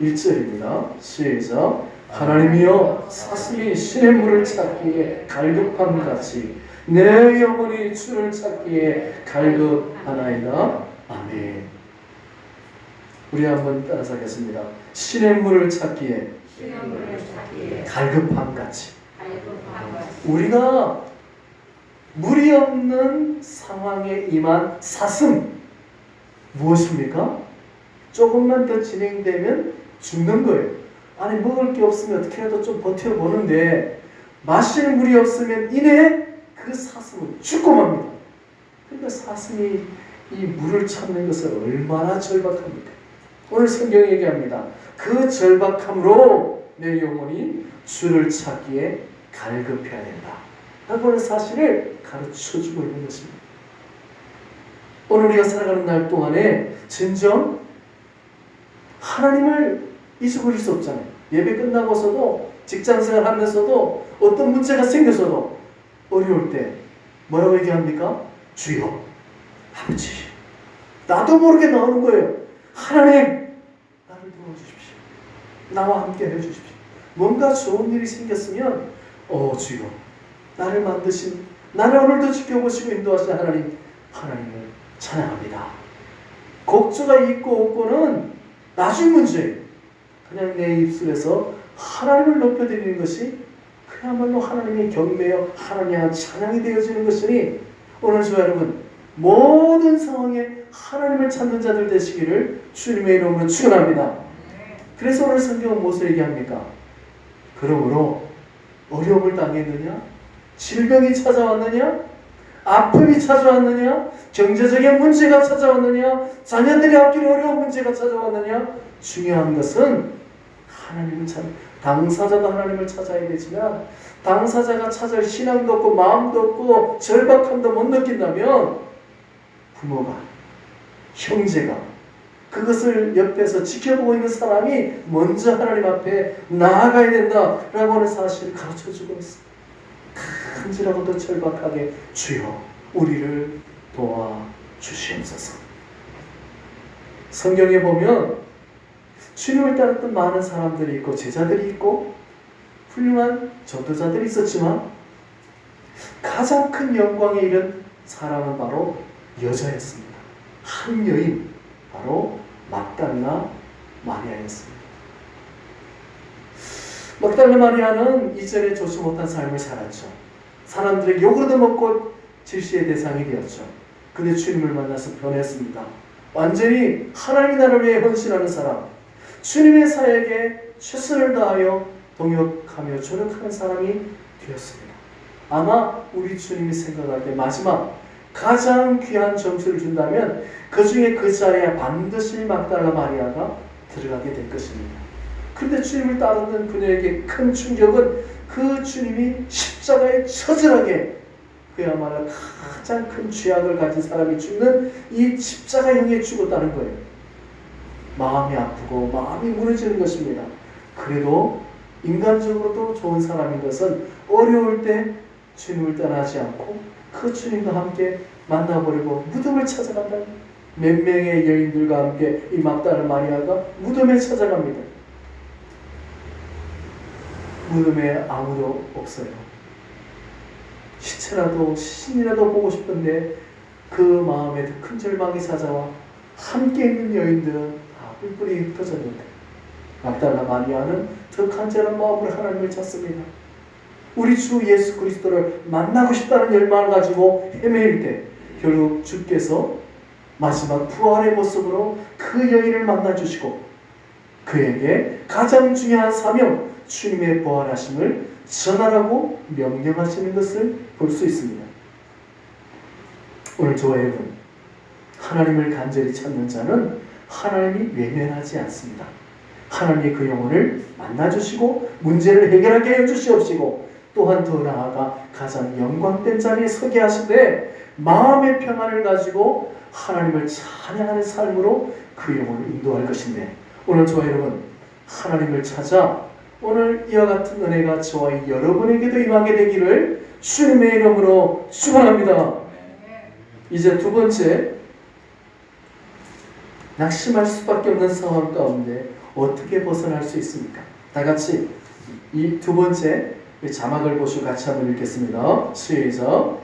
1절입니다. 시작. 하나님이여 사슴이 신의 물을 찾기에 갈급함 같이 내 영혼이 주를 찾기에 갈급하나이다. 아멘. 우리 한번 따라서 하겠습니다. 신의 물을 찾기에 갈급함 같이. 우리가 물이 없는 상황에 임한 사슴 무엇입니까? 조금만 더 진행되면 죽는 거예요. 아니 먹을 게 없으면 어떻게 해도 좀 버텨보는데 마실 물이 없으면 이내 그 사슴은 죽고 맙니다. 그러니까 사슴이 이 물을 찾는 것을 얼마나 절박합니까? 오늘 성경이 얘기합니다. 그 절박함으로 내 영혼이 주를 찾기에 갈급해야 된다 라고 하는 사실을 가르쳐주고 있는 것입니다. 오늘 우리가 살아가는 날 동안에 진정 하나님을 잊어버릴 수 없잖아요. 예배 끝나고서도 직장생활 하면서도 어떤 문제가 생겨서도 어려울 때 뭐라고 얘기합니까? 주여, 아버지. 나도 모르게 나오는 거예요. 하나님, 나를 도와주십시오. 나와 함께 해주십시오. 뭔가 좋은 일이 생겼으면 주여, 나를 만드신, 나를 오늘도 지켜보시고 인도하신 하나님을 찬양합니다. 곡조가 있고 없고는 나중 문제예요. 그냥 내 입술에서 하나님을 높여드리는 것이 그야말로 하나님의 경배여 하나님의 찬양이 되어지는 것이니 오늘 저와 여러분 모든 상황에 하나님을 찾는 자들 되시기를 주님의 이름으로 축원합니다. 그래서 오늘 성경은 무엇을 얘기합니까? 그러므로 어려움을 당했느냐? 질병이 찾아왔느냐? 아픔이 찾아왔느냐? 경제적인 문제가 찾아왔느냐? 자녀들이 앞길 어려운 문제가 찾아왔느냐? 중요한 것은 하나님을 당사자가 하나님을 찾아야 되지만 당사자가 찾을 신앙도 없고 마음도 없고 절박함도 못 느낀다면 부모가, 형제가, 그것을 옆에서 지켜보고 있는 사람이 먼저 하나님 앞에 나아가야 된다라고 하는 사실을 가르쳐주고 있습니다. 간절하고도 절박하게 주여 우리를 도와주시옵소서. 성경에 보면 주님을 따랐던 많은 사람들이 있고 제자들이 있고 훌륭한 전도자들이 있었지만 가장 큰 영광에 이른 사람은 바로 여자였습니다. 한 여인, 바로 막달라 마리아였습니다. 막달라 마리아는 이전에 좋지 못한 삶을 살았죠. 사람들에게 욕을 얻어먹고 질시의 대상이 되었죠. 근데 주님을 만나서 변했습니다. 완전히 하나님의 나라를 위해 헌신하는 사람, 주님의 사역에 최선을 다하여 동역하며 조력하는 사람이 되었습니다. 아마 우리 주님이 생각할 때 마지막 가장 귀한 점수를 준다면 그 중에 그 자리에 반드시 막달라 마리아가 들어가게 될 것입니다. 그런데 주님을 따르는 그녀에게 큰 충격은 그 주님이 십자가에 처절하게 그야말로 가장 큰 죄악을 가진 사람이 죽는 이 십자가형에 죽었다는 거예요. 마음이 아프고 마음이 무너지는 것입니다. 그래도 인간적으로도 좋은 사람인 것은 어려울 때 주님을 떠나지 않고 그 주님과 함께 만나버리고 무덤을 찾아간다. 몇 명의 여인들과 함께 이 막달라 마리아가 무덤에 찾아갑니다. 무덤에 아무도 없어요. 시체라도 시신이라도 보고 싶은데 그 마음에 더 큰 절망이 찾아와 함께 있는 여인들은 다 뿔뿔이 흩어졌는데 막달라 마리아는 더 간절한 마음으로 하나님을 찾습니다. 우리 주 예수 그리스도를 만나고 싶다는 열망을 가지고 헤매일 때 결국 주께서 마지막 부활의 모습으로 그 여인을 만나주시고 그에게 가장 중요한 사명, 주님의 부활하심을 전하라고 명령하시는 것을 볼 수 있습니다. 오늘 저와 여러분, 하나님을 간절히 찾는 자는 하나님이 외면하지 않습니다. 하나님이 그 영혼을 만나주시고 문제를 해결하게 해주시옵시고 또한 더 나아가 가장 영광된 자리에 서게 하시되 마음의 평안을 가지고 하나님을 찬양하는 삶으로 그 영혼을 인도할 것인데 오늘 저와 여러분 하나님을 찾아 오늘 이와 같은 은혜가 저와 여러분에게도 임하게 되기를 주님의 이름으로 축원합니다. 이제 두 번째, 낙심할 수밖에 없는 상황 가운데 어떻게 벗어날 수 있습니까? 다 같이 이 두 번째 자막을 보시고 같이 한번 읽겠습니다. 시작.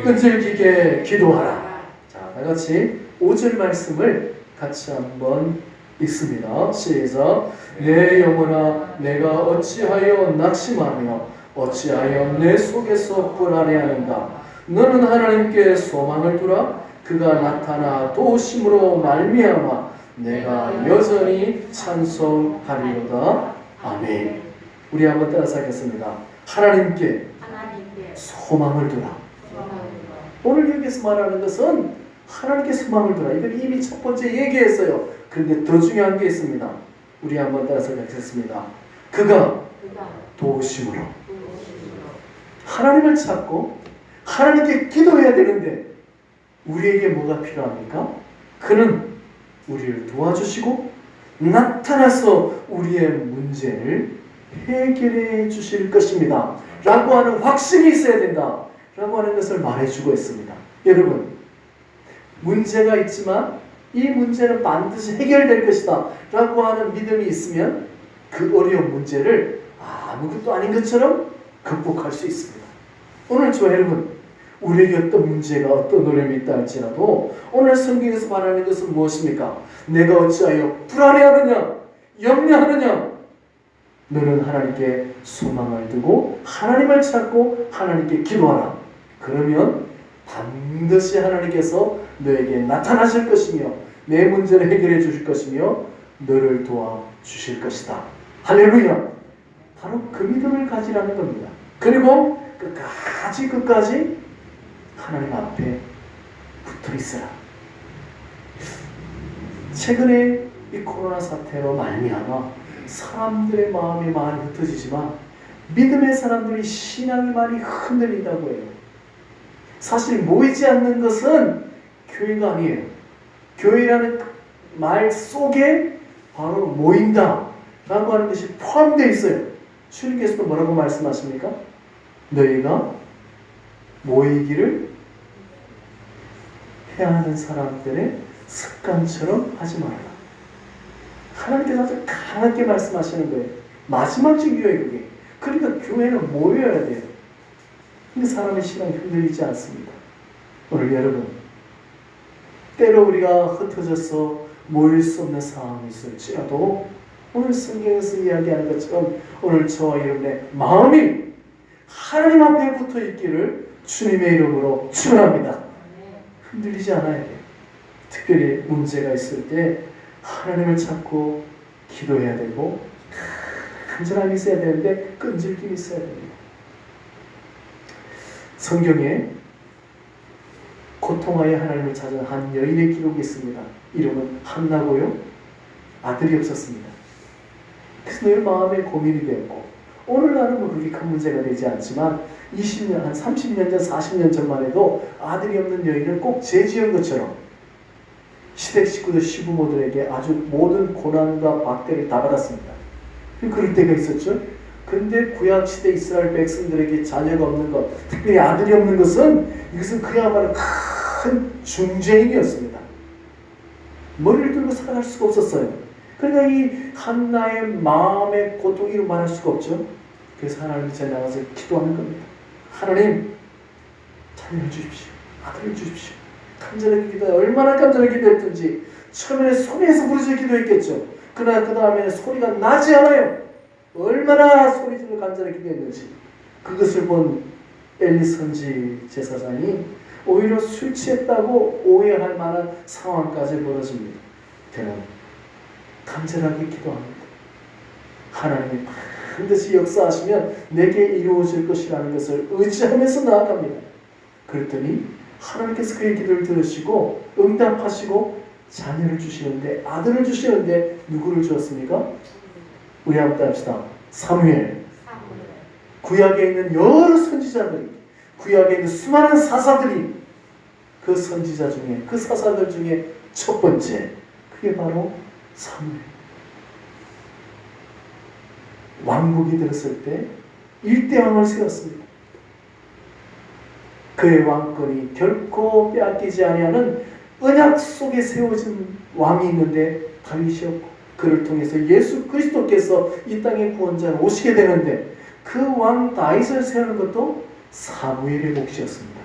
끈질기게 기도하라. 자, 다 같이 5절 말씀을 같이 한번 읽습니다. 시작. 내 영혼아, 내가 어찌하여 낙심하며 어찌하여 내 속에서 불안해하는가. 너는 하나님께 소망을 두라. 그가 나타나 도우심으로 말미암아 내가 여전히 찬송하리로다. 아멘. 우리 한번 따라서 하겠습니다. 하나님께 소망을 두라. 오늘 여기서 말하는 것은 하나님께 소망을 두라. 이건 이미 첫 번째 얘기했어요. 그런데 더 중요한 게 있습니다. 우리 한번 따라서 하겠습니다. 그가 도우심으로. 하나님을 찾고 하나님께 기도해야 되는데 우리에게 뭐가 필요합니까? 그는 우리를 도와주시고 나타나서 우리의 문제를 해결해 주실 것입니다. 라고 하는 확신이 있어야 된다. 라고 하는 것을 말해주고 있습니다. 여러분, 문제가 있지만 이 문제는 반드시 해결될 것이다. 라고 하는 믿음이 있으면 그 어려운 문제를 아무것도 아닌 것처럼 극복할 수 있습니다. 오늘 저와 여러분, 우리에게 어떤 문제가 어떤 어려움이 있다 할지라도 오늘 성경에서 말하는 것은 무엇입니까? 내가 어찌하여 불안해하느냐? 염려하느냐? 너는 하나님께 소망을 두고 하나님을 찾고 하나님께 기도하라. 그러면 반드시 하나님께서 너에게 나타나실 것이며 내 문제를 해결해 주실 것이며 너를 도와주실 것이다. 할렐루야. 바로 그 믿음을 가지라는 겁니다. 그리고 끝까지 하나님 앞에 붙어 있으라. 최근에 이 코로나 사태로 말미암아 사람들의 마음이 많이 흩어지지만 믿음의 사람들이 신앙이 많이 흔들린다고 해요. 사실 모이지 않는 것은 교회가 아니에요. 교회라는 말 속에 바로 모인다 라고 하는 것이 포함되어 있어요. 주님께서도 뭐라고 말씀하십니까? 너희가 모이기를 해야 하는 사람들의 습관처럼 하지 말라. 하나님께서 아주 강하게 말씀하시는 거예요. 마지막 중요해요, 그게. 그러니까 교회는 모여야 돼요. 근데 사람의 신앙이 흔들리지 않습니다. 오늘 여러분, 때로 우리가 흩어져서 모일 수 없는 상황이 있을지라도 오늘 성경에서 이야기하는 것처럼 오늘 저와 여러분의 마음이 하나님 앞에 붙어 있기를 주님의 이름으로 축원합니다. 흔들리지 않아야 돼요. 특별히 문제가 있을 때 하나님을 찾고 기도해야 되고 간절함이 있어야 되는데 끈질김이 있어야 됩니다. 성경에 고통하여 하나님을 찾은 한 여인의 기록이 있습니다. 이름은 한나고요. 아들이 없었습니다. 그래서 늘 마음에 고민이 되었고 오늘날은 뭐 그렇게 큰 문제가 되지 않지만 20년, 한 30년 전, 40년 전만 해도 아들이 없는 여인은 꼭 죄지은 것처럼 시댁 식구들, 시부모들에게 아주 모든 고난과 박대를 다 받았습니다. 그럴 때가 있었죠. 그런데 구약시대 이스라엘 백성들에게 자녀가 없는 것, 특별히 아들이 없는 것은 이것은 그야말로 큰 중죄인이었습니다. 머리를 들고 살아갈 수가 없었어요. 그러니까 이 한나의 마음의 고통이 말할 수가 없죠. 그래서 하나님 앞에 나가서 기도하는 겁니다. 하나님, 자녀를 주십시오. 아들을 주십시오. 간절하게 기도해. 얼마나 간절하게 기도했든지 처음에는 소리에서 부르짖어 기도했겠죠. 그러나 그 다음에는 소리가 나지 않아요. 얼마나 소리질러 간절하게 기도했는지. 그것을 본 엘리 선지 제사장이 오히려 술 취했다고 오해할 만한 상황까지 벌어집니다. 그는 간절하게 기도합니다. 하나님이 반드시 역사하시면 내게 이루어질 것이라는 것을 의지하면서 나아갑니다. 그랬더니 하나님께서 그의 기도를 들으시고 응답하시고 자녀를 주시는데, 아들을 주시는데 누구를 주었습니까? 우리 한번 합시다. 사무엘. 구약에 있는 여러 선지자들이, 구약에 있는 수많은 사사들이 그 선지자 중에, 그 사사들 중에 첫 번째, 그게 바로 사무엘. 왕국이 들었을 때 일대왕을 세웠습니다. 그의 왕권이 결코 빼앗기지 아니하는 언약 속에 세워진 왕이 있는데 다윗이었고, 그를 통해서 예수 그리스도께서 이 땅의 구원자로 오시게 되는데 그 왕 다윗을 세우는 것도 사무엘의 몫이었습니다.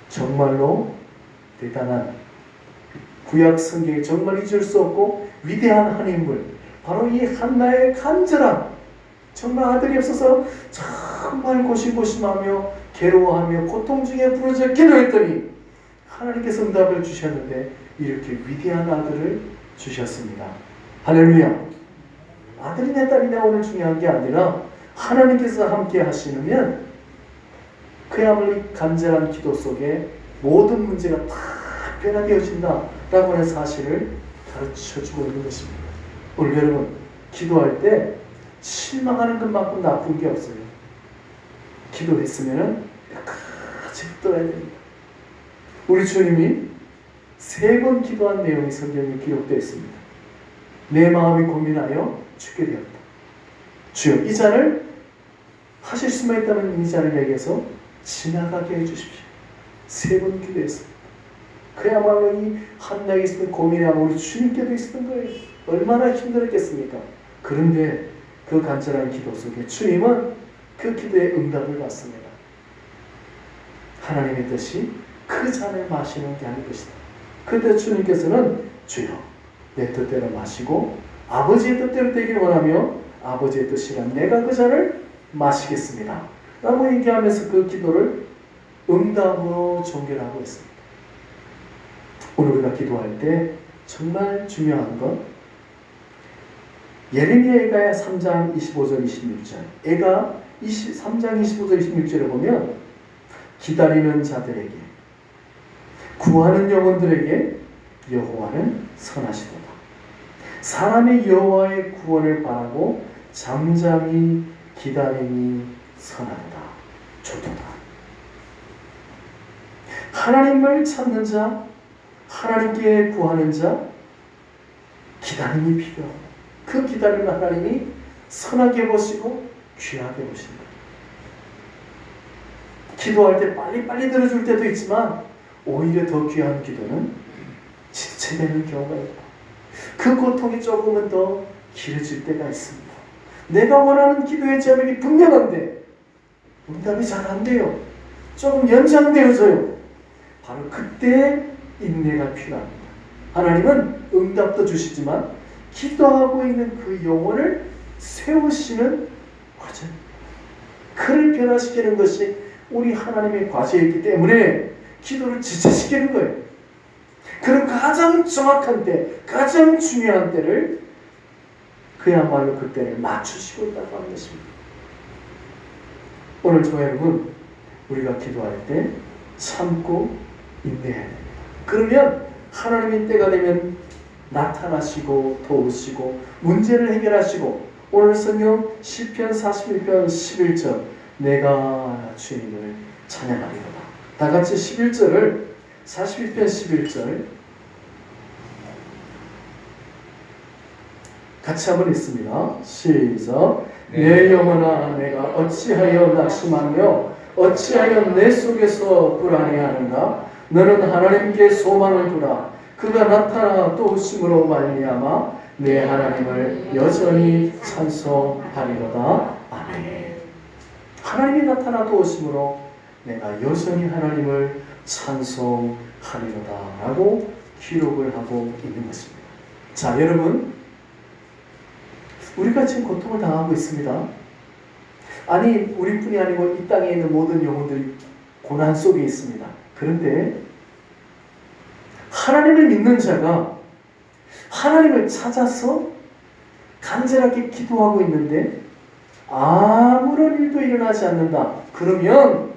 정말로 대단한 구약 성경에 정말 잊을 수 없고 위대한 한 인물, 바로 이 한나의 간절함, 정말 아들이 없어서 정말 고심고심하며 괴로워하며 고통 중에 부르짖어 기도했더니 하나님께서 응답을 주셨는데 이렇게 위대한 아들을 주셨습니다. 할렐루야. 아들이냐 딸이냐 오늘 중요한 게 아니라 하나님께서 함께 하시면 그야말로 이 간절한 기도 속에 모든 문제가 다 변화되어진다라고 하는 사실을 가르쳐주고 있는 것입니다. 오늘 여러분 기도할 때 실망하는 것만큼 나쁜 게 없어요. 기도했으면 끝까지 붙들어야 됩니다. 우리 주님이 3번 기도한 내용이 성경에 기록되어 있습니다. 내 마음이 고민하여 죽게 되었다. 주여 이 잔을 하실 수만 있다면 이 잔을 내게서 지나가게 해주십시오. 3번 기도했습니다. 그야말로 이 한나에 있었던 고민하고 우리 주님께도 있었던 거예요. 얼마나 힘들었겠습니까? 그런데 그 간절한 기도 속에 주님은 그 기도의 응답을 받습니다. 하나님의 뜻이 그 잔을 마시는 게 아닐 것이다. 그때 주님께서는 주여 내 뜻대로 마시고 아버지의 뜻대로 되기를 원하며 아버지의 뜻이란 내가 그 잔을 마시겠습니다 라고 얘기하면서 그 기도를 응답으로 종결하고 있습니다. 오늘 우리가 기도할 때 정말 중요한 건 예레미야가 3장 25절 26절 애가 3장 25절 26절에 보면 기다리는 자들에게 구하는 영혼들에게 여호와는 선하시도다. 사람의 여호와의 구원을 바라고 잠잠히 기다림이 선하도다. 좋도다. 하나님을 찾는 자, 하나님께 구하는 자, 기다림이 필요합니다. 그 기다림을 하나님이 선하게 보시고 귀하게 보신다. 기도할 때 빨리빨리 들어줄 때도 있지만 오히려 더 귀한 기도는 지체되는 경우가 있고 그 고통이 조금은 더 길어질 때가 있습니다. 내가 원하는 기도의 제목이 분명한데 응답이 잘 안 돼요. 조금 연장되어져요. 바로 그때 인내가 필요합니다. 하나님은 응답도 주시지만 기도하고 있는 그 영혼을 세우시는 과정, 그를 변화시키는 것이 우리 하나님의 과제이기 때문에 기도를 지체시키는 거예요. 그럼 가장 정확한 때, 가장 중요한 때를 그야말로 그때를 맞추시고 있다고 하는 것입니다. 오늘 저와 여러분, 우리가 기도할 때 참고 인내해야 됩니다. 그러면 하나님의 때가 되면 나타나시고 도우시고 문제를 해결하시고 오늘 성경 시편 41편 11절 내가 주님을 찬양하리로다. 다같이 11절을 41편 11절 같이 한번 읽습니다. 시작. 내 영혼아 내가 어찌하여 낙심하며 어찌하여 내 속에서 불안해하는가. 너는 하나님께 소망을 두라. 그가 나타나 도우심으로 말미암아 내 하나님을 여전히 찬송하리로다. 아멘. 하나님이 나타나 도우심으로 내가 여전히 하나님을 찬송하리로다 라고 기록을 하고 있는 것입니다. 자, 여러분, 우리가 지금 고통을 당하고 있습니다. 아니, 우리뿐이 아니고 이 땅에 있는 모든 영혼들이 고난 속에 있습니다. 그런데 하나님을 믿는 자가 하나님을 찾아서 간절하게 기도하고 있는데 아무런 일도 일어나지 않는다. 그러면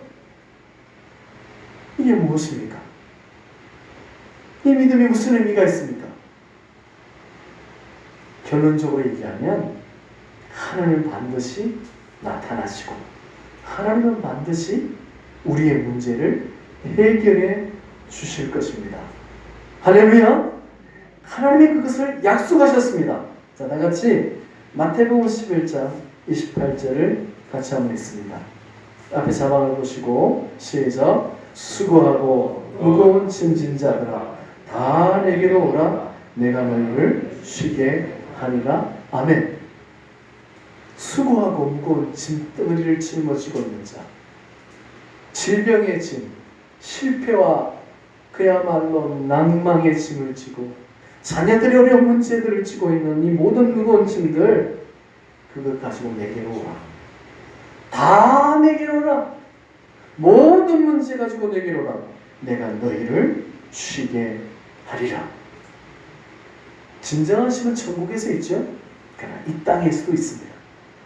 이게 무엇입니까? 이 믿음이 무슨 의미가 있습니까? 결론적으로 얘기하면 하나님은 반드시 나타나시고 하나님은 반드시 우리의 문제를 해결해 주실 것입니다. 할렐루야! 하나님이 그것을 약속하셨습니다. 자, 다같이 마태복음 11장 28절을 같이 한번 읽습니다. 앞에 자막을 보시고 시작. 수고하고 무거운 짐진 자들아 다 내게로 오라. 내가 너희를 쉬게 하리라. 아멘. 수고하고 무거운 짐덩어리를 짊어지고 있는 자, 질병의 짐, 실패와 그야말로 낭망의 짐을 지고 자녀들의 어려운 문제들을 지고 있는 이 모든 무거운 짐들, 그것 가지고 내게로 오라. 다 내게로 오라. 모든 문제 가지고 내게로 오라. 내가 너희를 쉬게 하리라. 진정한 쉼은 천국에서 있죠. 그러나 이 땅에서도 있습니다.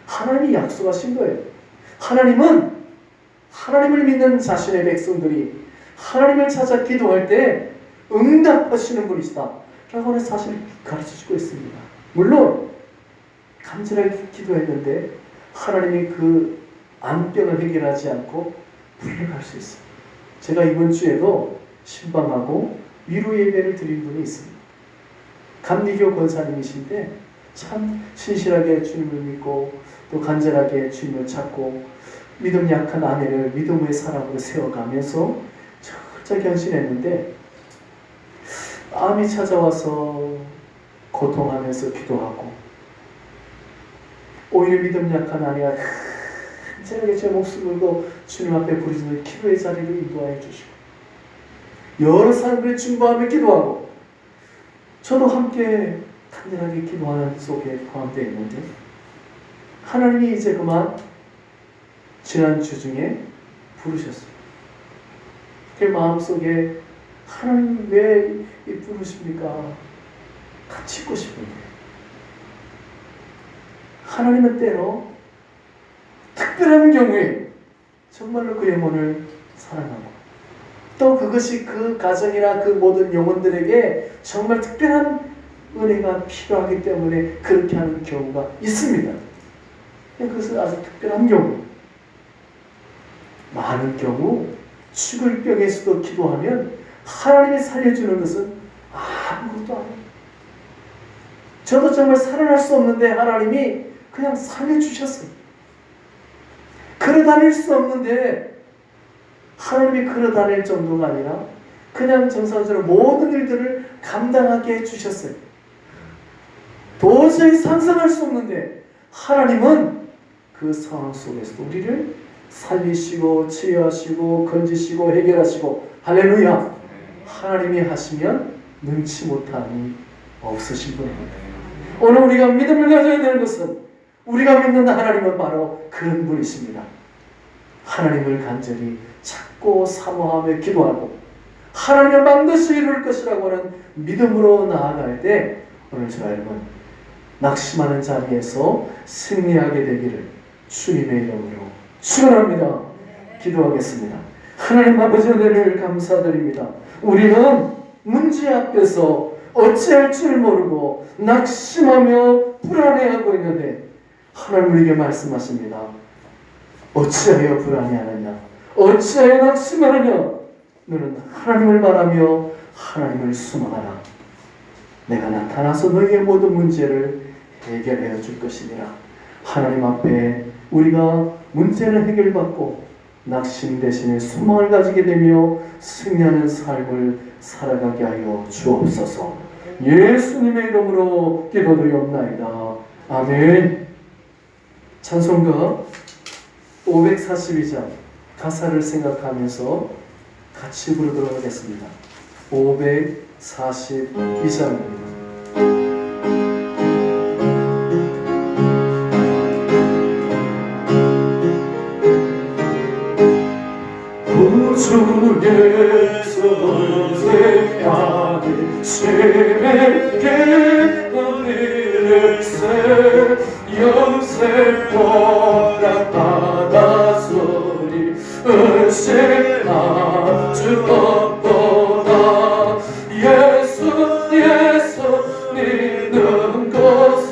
하나님이 약속하신 거예요. 하나님을 믿는 자신의 백성들이 하나님을 찾아 기도할 때 응답하시는 분이시다 라고 하는 사실을 가르쳐주고 있습니다. 물론 간절하게 기도했는데 하나님이 그 안병을 해결하지 않고 불행할 수 있어요. 제가 이번 주에도 신방하고 위로 예배를 드린 분이 있습니다. 감리교 권사님이신데 참 신실하게 주님을 믿고 또 간절하게 주님을 찾고 믿음 약한 아내를 믿음의 사람으로 세워가면서 철저히 헌신했는데 암이 찾아와서 고통하면서 기도하고 오히려 믿음 약한 아내가 간절하게 제 목숨을 걸고 주님 앞에 부르짖는 기도의 자리를 인도하여 주시고 여러 사람들이 중보하며 기도하고 저도 함께 간절하게 기도하는 속에 포함되어 있는데 하나님이 이제 그만 지난 주 중에 부르셨어요. 그 마음속에 하나님 왜 부르십니까? 같이 있고 싶은데 하나님은 때로 특별한 경우에 정말로 그 영혼을 사랑하고 또 그것이 그 가정이나 그 모든 영혼들에게 정말 특별한 은혜가 필요하기 때문에 그렇게 하는 경우가 있습니다. 그것은 아주 특별한 경우. 많은 경우 죽을 병에서도 기도하면 하나님이 살려주는 것은 아무것도 아니에요. 저도 정말 살아날 수 없는데 하나님이 그냥 살려주셨어요. 걸어다닐 수 없는데 하나님이 걸어다닐 정도가 아니라 그냥 정상적으로 모든 일들을 감당하게 해주셨어요. 도저히 상상할 수 없는데 하나님은 그 상황 속에서 우리를 살리시고 치유하시고 건지시고 해결하시고 할렐루야. 하나님이 하시면 능치 못함이 없으신 분입니다. 오늘 우리가 믿음을 가져야 되는 것은 우리가 믿는 하나님은 바로 그런 분이십니다. 하나님을 간절히 찾고 사모하며 기도하고 하나님은 반드시 이룰 것이라고 하는 믿음으로 나아갈 때 오늘 저와 여러분 낙심하는 자리에서 승리하게 되기를 주님의 이름으로 축원합니다. 기도하겠습니다. 하나님 아버지 은혜를 감사드립니다. 우리는 문제 앞에서 어찌할 줄 모르고 낙심하며 불안해하고 있는데 하나님 우리에게 말씀하십니다. 어찌하여 불안해하느냐? 어찌하여 낙심하느냐? 너는 하나님을 바라며 하나님을 소망하라. 내가 나타나서 너희의 모든 문제를 해결해 줄 것이니라. 하나님 앞에 우리가 문제를 해결받고 낙심 대신에 소망을 가지게 되며 승리하는 삶을 살아가게 하여 주옵소서. 예수님의 이름으로 기도드리옵나이다. 아멘. 찬송가 542장 가사를 생각하면서 같이 부르도록 하겠습니다. 542장입니다. 구주 예수를 세하니 세례께 우리를 세 영생 허락받았으니 은신할 주 없도다. 예수 믿는 것은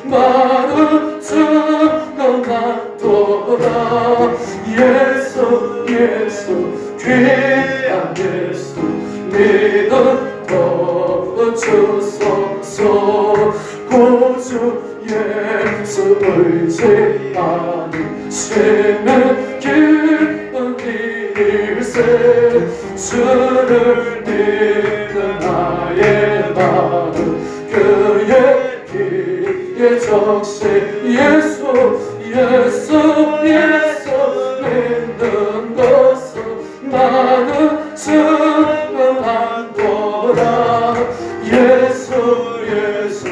마른 증거 같도다. 예수 귀한 예수 믿음 거주소서. 구주 예수 의지하는 심은 기쁜 일세. 주를 믿는 나의 마음 그의 길 적시 예수 예수 예수 믿는 것은 나는 증언한도다. 예수 예수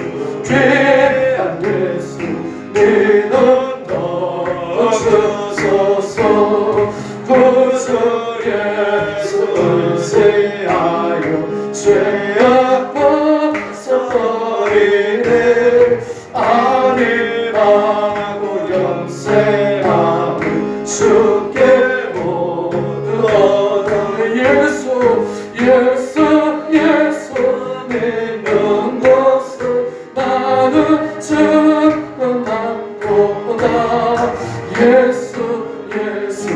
귀한 예수 믿는 것 주소서. 구주 예수 의지하여 죄악 벗어버리네. 안임하고 영생함을 주께 모두 얻어. 예수 예수 예수 믿는 것은 나는 증언한도다. 예수 예수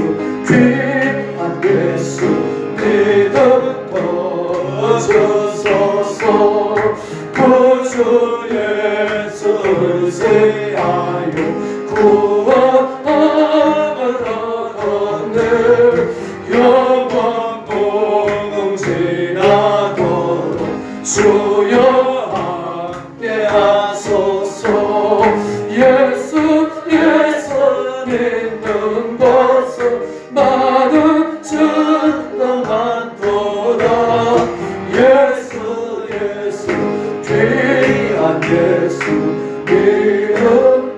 귀한 예수 믿음 주소서. 구주 예수 의지하여 구원을 얻었네. 영원 복음 지나도록 주여 함께 하소서. 예수 예수 믿는 것은 나는 증언한도다. 예수 예수 귀한 예수 믿음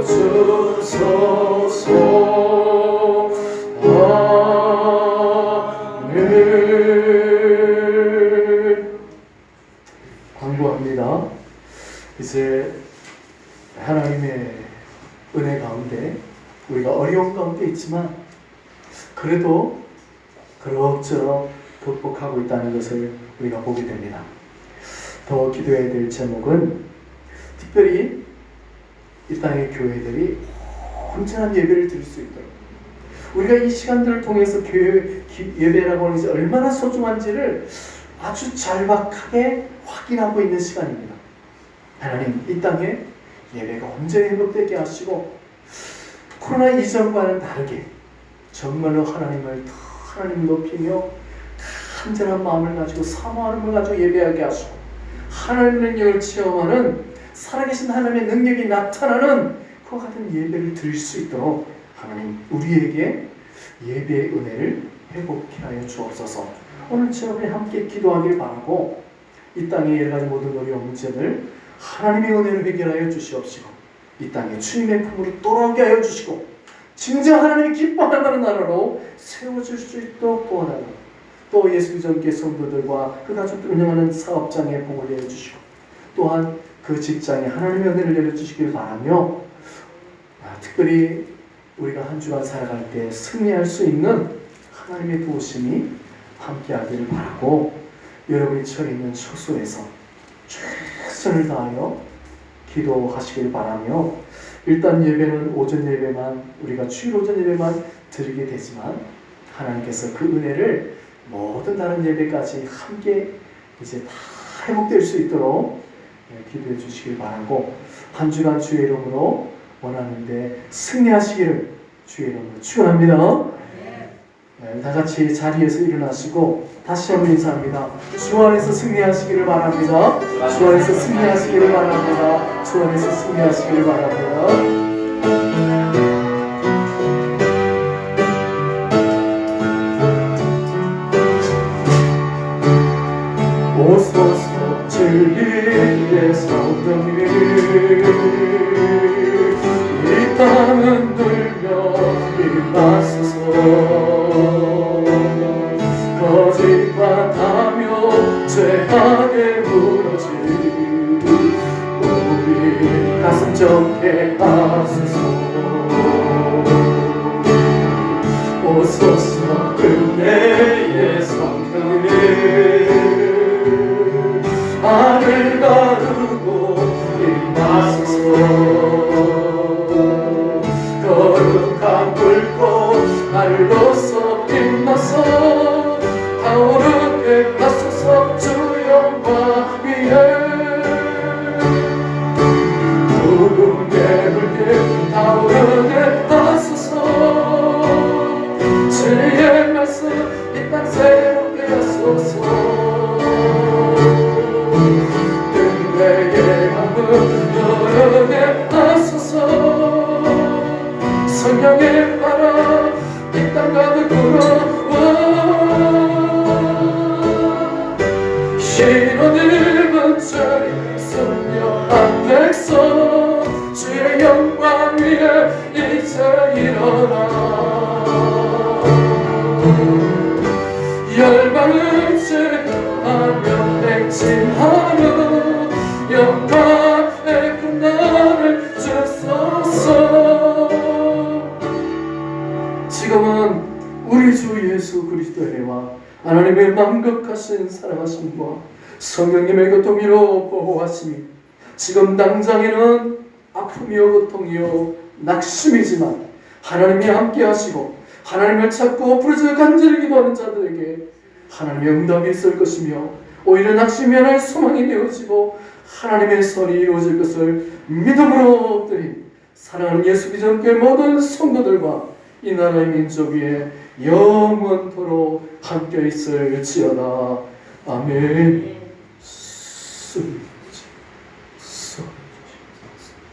주소서. 아멘. 광고합니다. 이제 하나님의 은혜 가운데 우리가 어려운 가운데 있지만 그래도 그럭저럭 극복하고 있다는 것을 우리가 보게 됩니다. 더 기도해야 될 제목은 특별히 이 땅의 교회들이 온전한 예배를 드릴 수 있도록 우리가 이 시간들을 통해서 교회 예배라고 하는 것이 얼마나 소중한지를 아주 절박하게 확인하고 있는 시간입니다. 하나님, 이 땅에 예배가 온전히 회복되게 하시고 코로나 이전과는 다르게 정말로 하나님을 높이며 간절한 마음을 가지고 사모하는 걸 가지고 예배하게 하시고 하나님의 능력을 체험하는 살아계신 하나님의 능력이 나타나는 그와 같은 예배를 드릴 수 있도록 하나님 우리에게 예배의 은혜를 회복케 하여 주옵소서. 오늘 저녁에 함께 기도하길 바라고 이 땅의 여러 가지 모든 어려운 문제들 하나님의 은혜를 해결하여 주시옵시고 이 땅에 주님의 품으로 돌아오게 하여 주시고 진정 하나님이 기뻐하는 나라로 세워질 수 있도록 도와달라. 또 예수님께 성도들과 그 가족들 운영하는 사업장에 복을 내어주시고 또한 그 직장에 하나님의 은혜를 내려주시길 바라며 특별히 우리가 한 주간 살아갈 때 승리할 수 있는 하나님의 도우심이 함께하기를 바라고 여러분이 처해 있는 처소에서 최선을 다하여 기도하시길 바라며 일단 예배는 오전 예배만 우리가 주일 오전 예배만 드리게 되지만 하나님께서 그 은혜를 모든 다른 예배까지 함께 이제 다 회복될 수 있도록 기도해 주시길 바라고 한 주간 주의 이름으로 원하는데 승리하시기를 주의 이름으로 축원합니다. 네, 다 같이 자리에서 일어나시고 다시 한번 인사합니다. 주 안에서 승리하시기를 바랍니다. 주 안에서 승리하시기를 바랍니다. 주 안에서 승리하시기를 바랍니다. 오소서 진리의 성령님 이 땅은 들려 임하소서. 거짓말하며 죄악에 무너진 우리 가슴 적게 하소서. 오소서 은혜의 성령님 하늘 가르고 임하소서. 거룩한 불꽃 날로서 빛나서 타오르게 하소서. 주 영광 위에 누군게 불게 타오르게 의지하며 영광의 끝날을 주소서. 지금은 우리 주 예수 그리스도의 은혜와 하나님의 만극하신 사랑하심과 성령님의 교통으로 보호하심이 지금 당장에는 아픔이요 고통이요 낙심이지만 하나님이 함께 하시고 하나님을 찾고 부르짖어 간절히 기도하는 자들에게 하나님의 응답이 있을 것이며 오히려 낙심이 하나의 소망이 되어지고 하나님의 선이 이루어질 것을 믿음으로 드린 사랑하는 예수 그리스도 교회 모든 성도들과 이 나라의 민족 위에 영원토록 함께 있을지어다. 아멘.